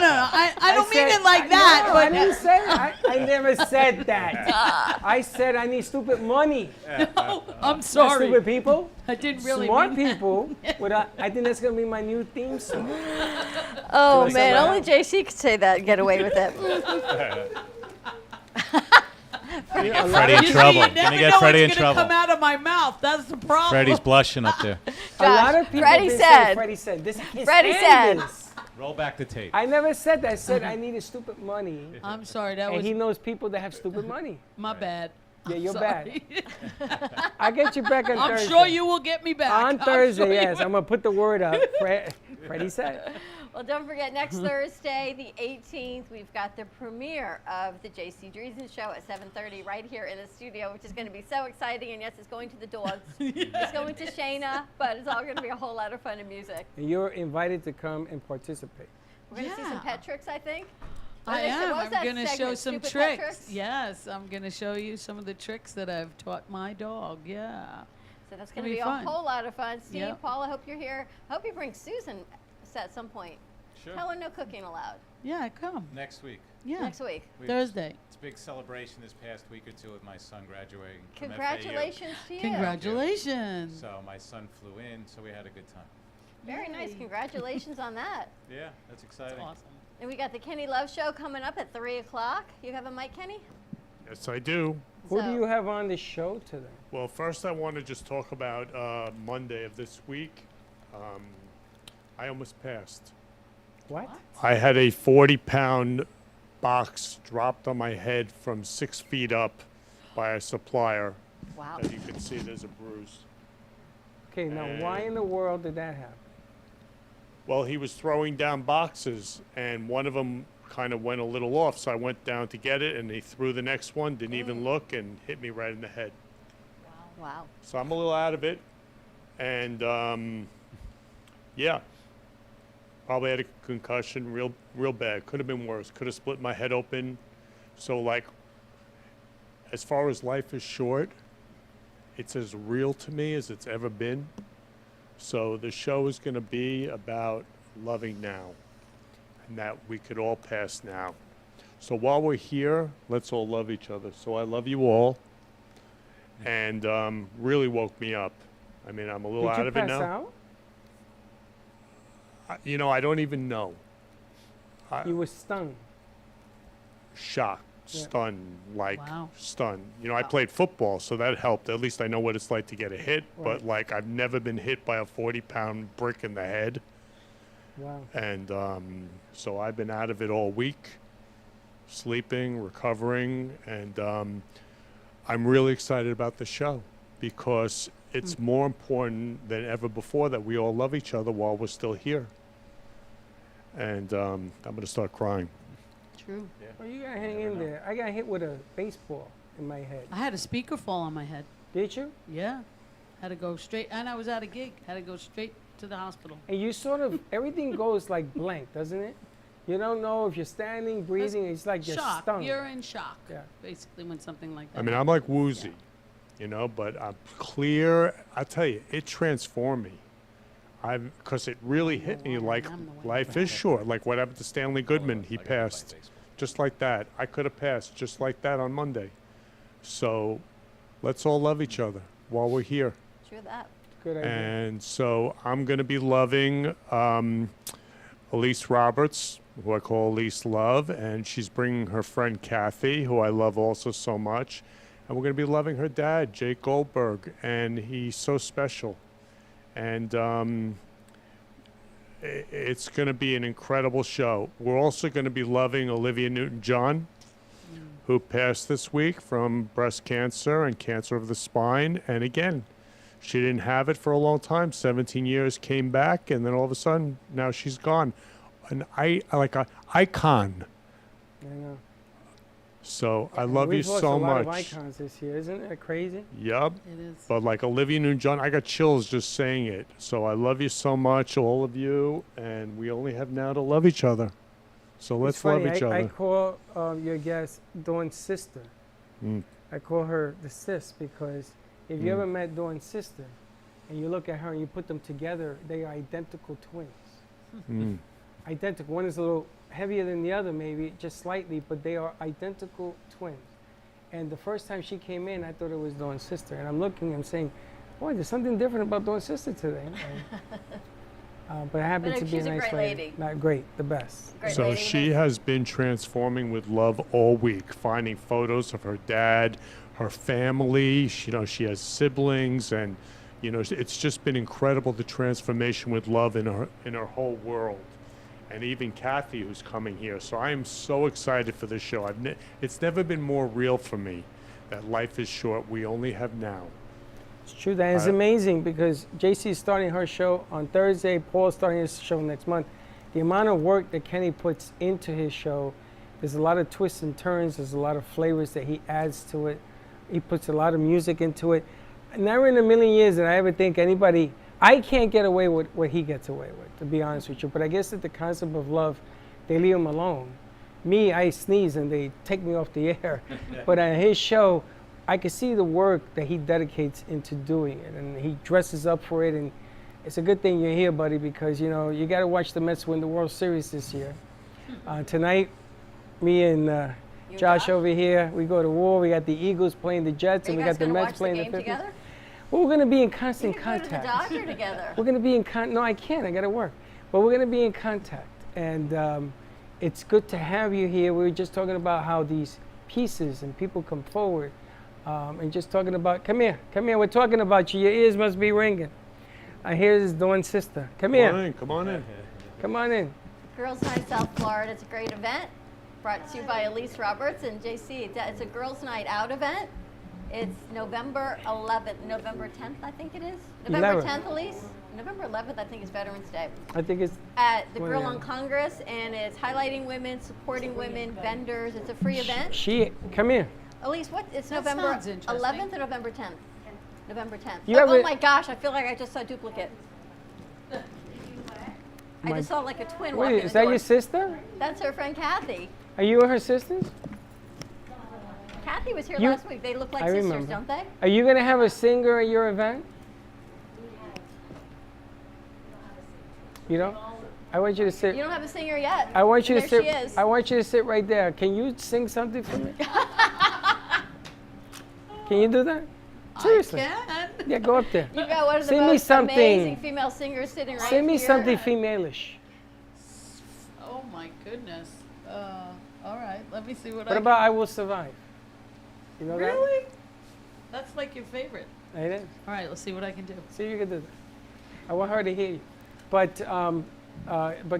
I don't mean it like that. No, but I didn't say I never said that. I said I need stupid money. No, I'm Not sorry. stupid people. I didn't really Smart mean people. I think that's gonna be my new theme song. Oh, Like man, someone only JC could say that and get away with it. Freddie in trouble. Gonna get Freddie in trouble. Come out of my mouth. That's the problem. Freddie's blushing up there. A lot of people Freddie been said. saying Freddie said. This, I can't Freddie stand said. this. Roll back the tape. I never said that. I said I needed stupid money. I'm sorry. That And was he knows people that have stupid money. my bad. Yeah, you're Sorry. bad. I'll get you back on I'm Thursday. sure you will get me back. On I'm Thursday, sure you yes. will. I'm going to put the word up. Freddie said. Well, don't forget, next Thursday, the 18th, we've got the premiere of the J.C. Dreesen Show at 7:30 right here in the studio, which is going to be so exciting. And yes, it's going to the dogs. It's going to Shayna, but it's all going to be a whole lot of fun and music. And you're invited to come and participate. We're going to see some pet tricks, I think. I am. What was I'm that going to show segment? some Stupid tricks. pet tricks? Yes, I'm going to show you some of the tricks that I've taught my dog. Yeah. So that's It'll going to be fun. a whole lot of fun. Steve, Yep. Paul, I hope you're here. I hope you bring Susan at some point. Sure. Tell her no cooking allowed. Yeah, come. Next week. Yeah. Next week. Thursday. It's a big celebration this past week or two with my son graduating from Congratulations to you. Congratulations. So my son flew in, so we had a good time. Very nice. Congratulations on that. Yeah, that's exciting. That's awesome. And we got the Kenny Love Show coming up at 3 o'clock. You have a mic, Kenny? Yes, I do. Who do you have on the show today? Well, first I want to just talk about Monday of this week. I almost passed. What? I had a 40-pound box dropped on my head from 6 feet up by a supplier. Wow. As you can see, there's a bruise. Okay, now why in the world did that happen? Well, he was throwing down boxes, and one of them kind of went a little off, so I went down to get it, and he threw the next one, didn't even look, and hit me right in the head. Wow. So I'm a little out of it, and yeah, probably had a concussion, real bad. Could have been worse. Could have split my head open. So like, as far as life is short, it's as real to me as it's ever been. So the show is going to be about loving now, and that we could all pass now. So while we're here, let's all love each other. So I love you all, and really woke me up. I mean, I'm a little out of it now. Did you pass out? You know, I don't even know. You were stunned. Shocked, Yeah. stunned, like Wow. stunned. You know, I played football, so that helped. At least I know what it's like to get a hit. Right. But like, I've never been hit by a 40-pound brick in the head. Wow. And so I've been out of it all week, sleeping, recovering, and I'm really excited about the show because it's more important than ever before that we all love each other while we're still here. And I'm going to start crying. True. Well, you gotta hang in there. I got hit with a baseball in my head. I had a speaker fall on my head. Did you? Yeah. Had to go straight, and I was at a gig. Had to go straight to the hospital. And you sort of, everything goes like blank, doesn't it? You don't know if you're standing, breathing. It's like you're Shock. stung. You're in shock. Yeah. Basically, when something like that. I mean, I'm like woozy, you know, but I'm clear. I tell you, it transformed me. Because it really hit me like life is short. Like what happened to Stanley Goodman, he passed just like that. I could have passed just like that on Monday. So let's all love each other while we're here. True that. Good idea. And so I'm going to be loving Elise Roberts, who I call Elise Love, and she's bringing her friend Kathy, who I love also so much. And we're going to be loving her dad, Jake Goldberg, and he's so special. And it's going to be an incredible show. We're also going to be loving Olivia Newton-John, who passed this week from breast cancer and cancer of the spine. And again, she didn't have it for a long time, 17 years, came back, and then all of a sudden, now she's gone. Like an icon. I know. So I love you We've lost so a lot much. of icons this year. Isn't it crazy? Yep. It is. But like Olivia Newton-John, I got chills just saying it. So I love you so much, all of you, and we only have now to love each other. So let's It's funny, love each I other. call your guest Dawn's sister. Mm. I call her the sis because if you ever met Dawn's sister and you look at her and you put them together, they are identical twins. Mm. Identical. One is a little heavier than the other, maybe just slightly, but they are identical twins. And the first time she came in, I thought it was Dawn's sister. And I'm looking, I'm saying, boy, there's something different about Dawn's sister today. But it happened But to be she's a a nice great lady. Not great, the best. Great So lady. she has been transforming with love all week, finding photos of her dad, her family. She has siblings, and it's just been incredible, the transformation with love in her whole world. And even Kathy, who's coming here. So I am so excited for this show. It's never been more real for me that life is short. We only have now. It's true. That is amazing because JC is starting her show on Thursday. Paul's starting his show next month. the amount of work that Kenny puts into his show, there's a lot of twists and turns. There's a lot of flavors that he adds to it. He puts a lot of music into it. Never in a million years did I ever think anybody, I can't get away with what he gets away with, to be honest with you. But I guess that the concept of love, they leave him alone. Me, I sneeze and they take me off the air. But on his show, I can see the work that he dedicates into doing it. And he dresses up for it. And it's a good thing you're here, buddy, because, you know, you got to watch the Mets win the World Series this year. Tonight, me and Josh over here, we go to war. We got the Eagles playing the Jets, and we got the Mets playing the Phillies. Well, we're going to be in constant contact. Go to the doctor together. We're going to be in no, I can't. I got to work. But we're going to be in contact. And it's good to have you here. We were just talking about how these pieces and people come forward and just talking about, come here. We're talking about you. Your ears must be ringing. Here's Dawn's sister. Come here. Come on in. Come on in. Girls Night South Florida. It's a great event brought to you by Elise Roberts and JC. It's a Girls Night Out event. It's November 11th, November 10th, I think it is. November 10th, Elise? November 11th, I think, is Veterans Day. I think it's at the Grill on Congress, and it's highlighting women, supporting women, vendors. It's a free event. Come here. Elise, what? It's November 11th or November 10th? November 10th. Oh my gosh, I feel like I just saw a duplicate. I just saw like a twin walk in the door. Is that your sister? That's her friend Kathy. Are you her sisters? Kathy was here last week. They look like sisters, don't they? Are you going to have a singer at your event? You don't? I want you to sit. You don't have a singer yet. I want you to sit. There she is. I want you to sit right there. Can you sing something for me? Can you do that? Seriously. I can. Yeah, go up there. You've got one of the Sing me most something. amazing female singers sitting right here. Sing me something femalish. Oh my goodness. All right, let me see What about I Will Survive? You know that? Really? That's like your favorite. It is. All right, let's see what I can do. See if you can do that. I want her to hear you. But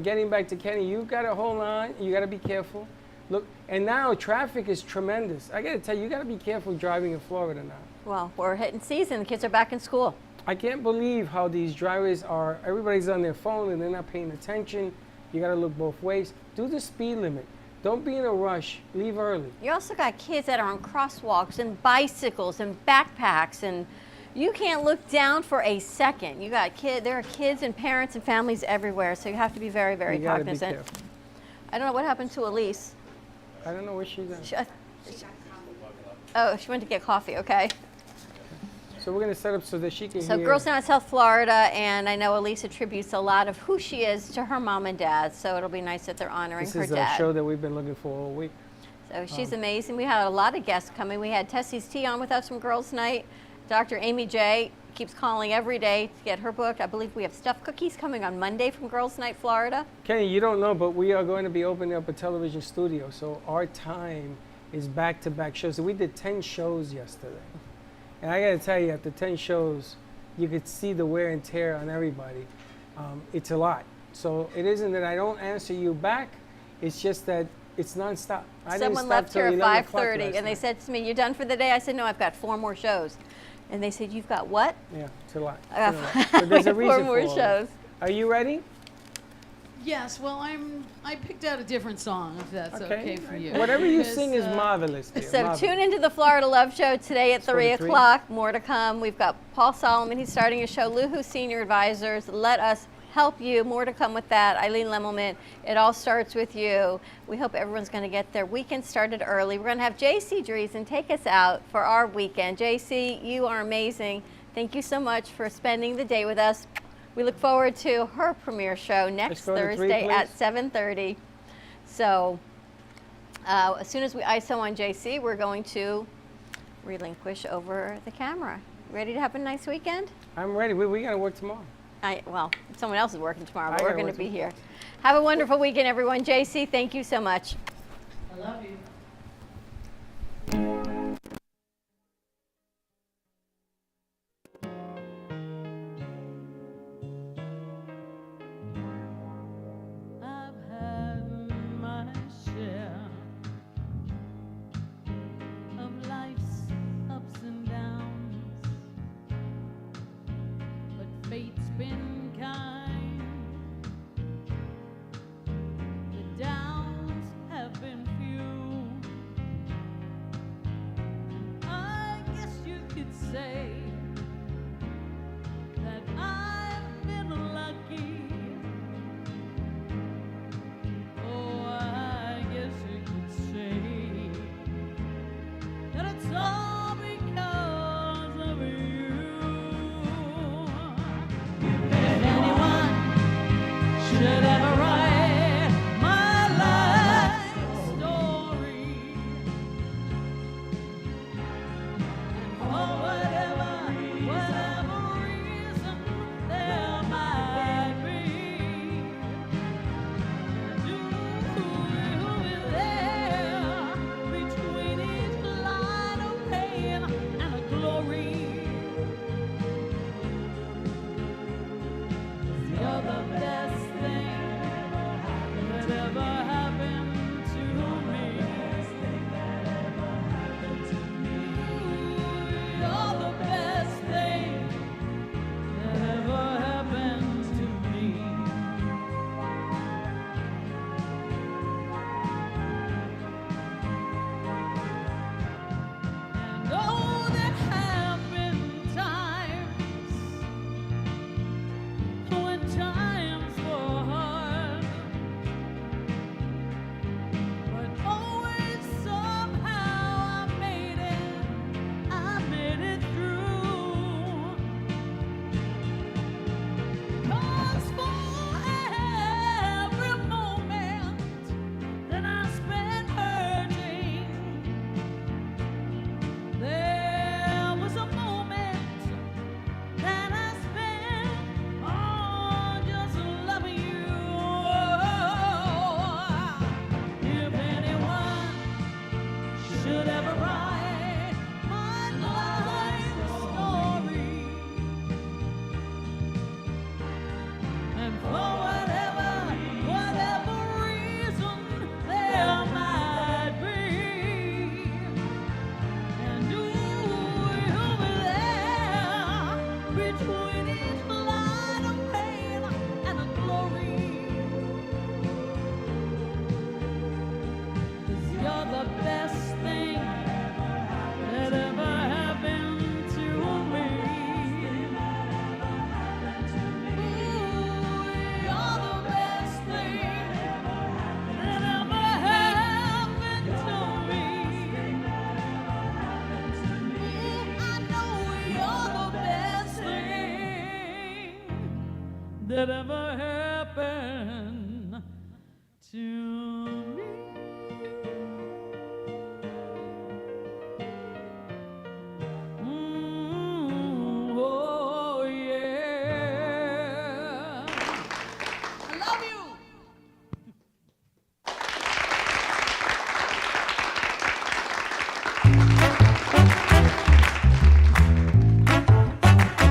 getting back to Kenny, you got to hold on. You got to be careful. Look, and now traffic is tremendous. I got to tell you, you got to be careful driving in Florida now. Well, we're hitting season. The kids are back in school. I can't believe how these drivers are. Everybody's on their phone and they're not paying attention. You got to look both ways. Do the speed limit. Don't be in a rush. Leave early. You also got kids that are on crosswalks and bicycles and backpacks, and you can't look down for a second. You got there are kids and parents and families everywhere, so you have to be very, very cognizant. Be careful. I don't know what happened to Elise. I don't know where she's at. She went to get coffee. Okay. So we're going to set up so that she can hear. So Girls Night South Florida, and I know Elise attributes a lot of who she is to her mom and dad, so it'll be nice that they're honoring her dad. This is a show that we've been looking for all week. So she's amazing. We had a lot of guests coming. We had Tessie's Tea on with us from Girls Night. Dr. Amy J keeps calling every day to get her book. I believe we have stuffed cookies coming on Monday from Girls Night Florida. Kenny, you don't know, but we are going to be opening up a television studio, so our time is back-to-back shows. So we did 10 shows yesterday. And I got to tell you, after 10 shows, you could see the wear and tear on everybody. It's a lot. So it isn't that I don't answer you back. It's just that it's nonstop. Someone left here at 5:30, and they said to me, "You're done for the day?" I said, "No, I've got 4 more shows." And they said, "You've got what?" Yeah, it's a lot. I got But there's a reason 4 more for all shows. Are you ready? Yes, well, I picked out a different song, if that's okay for you. Whatever you sing is marvelous, dear. So marvelous. tune into the Florida Love Show today at 3 o'clock. More to come. We've got Paul Solomon. He's starting a show. Luhu Senior Advisors. Let us help you. More to come with that. Eileen Lemmelman. It all starts with you. We hope everyone's going to get their weekend started early. We're going to have JC Dreesen take us out for our weekend. JC, you are amazing. Thank you so much for spending the day with us. We look forward to her premiere show next Thursday at 7:30. So as soon as we ISO on JC, we're going to relinquish over the camera. Ready to have a nice weekend? I'm ready. We got to work tomorrow. Well, someone else is working tomorrow, but I we're gotta going to work be here. Have a wonderful weekend, everyone. JC, thank you so much. I love you. I've had my share of life's ups and downs, but fate's been kind. that ever happened to me. Oh yeah. I love you.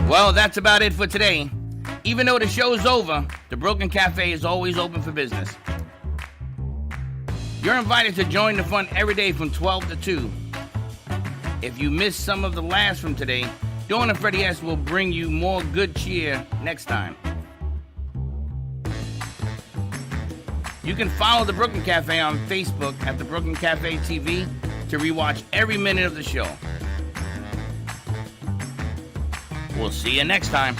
Well, that's about it for today. Even though the show's over, the Brooklyn Cafe is always open for business. You're invited to join the fun every day from 12 to 2. If you missed some of the laughs from today, Dawn and Freddie S. will bring you more good cheer next time. You can follow the Brooklyn Cafe on Facebook at the Brooklyn Cafe TV to rewatch every minute of the show. We'll see you next time.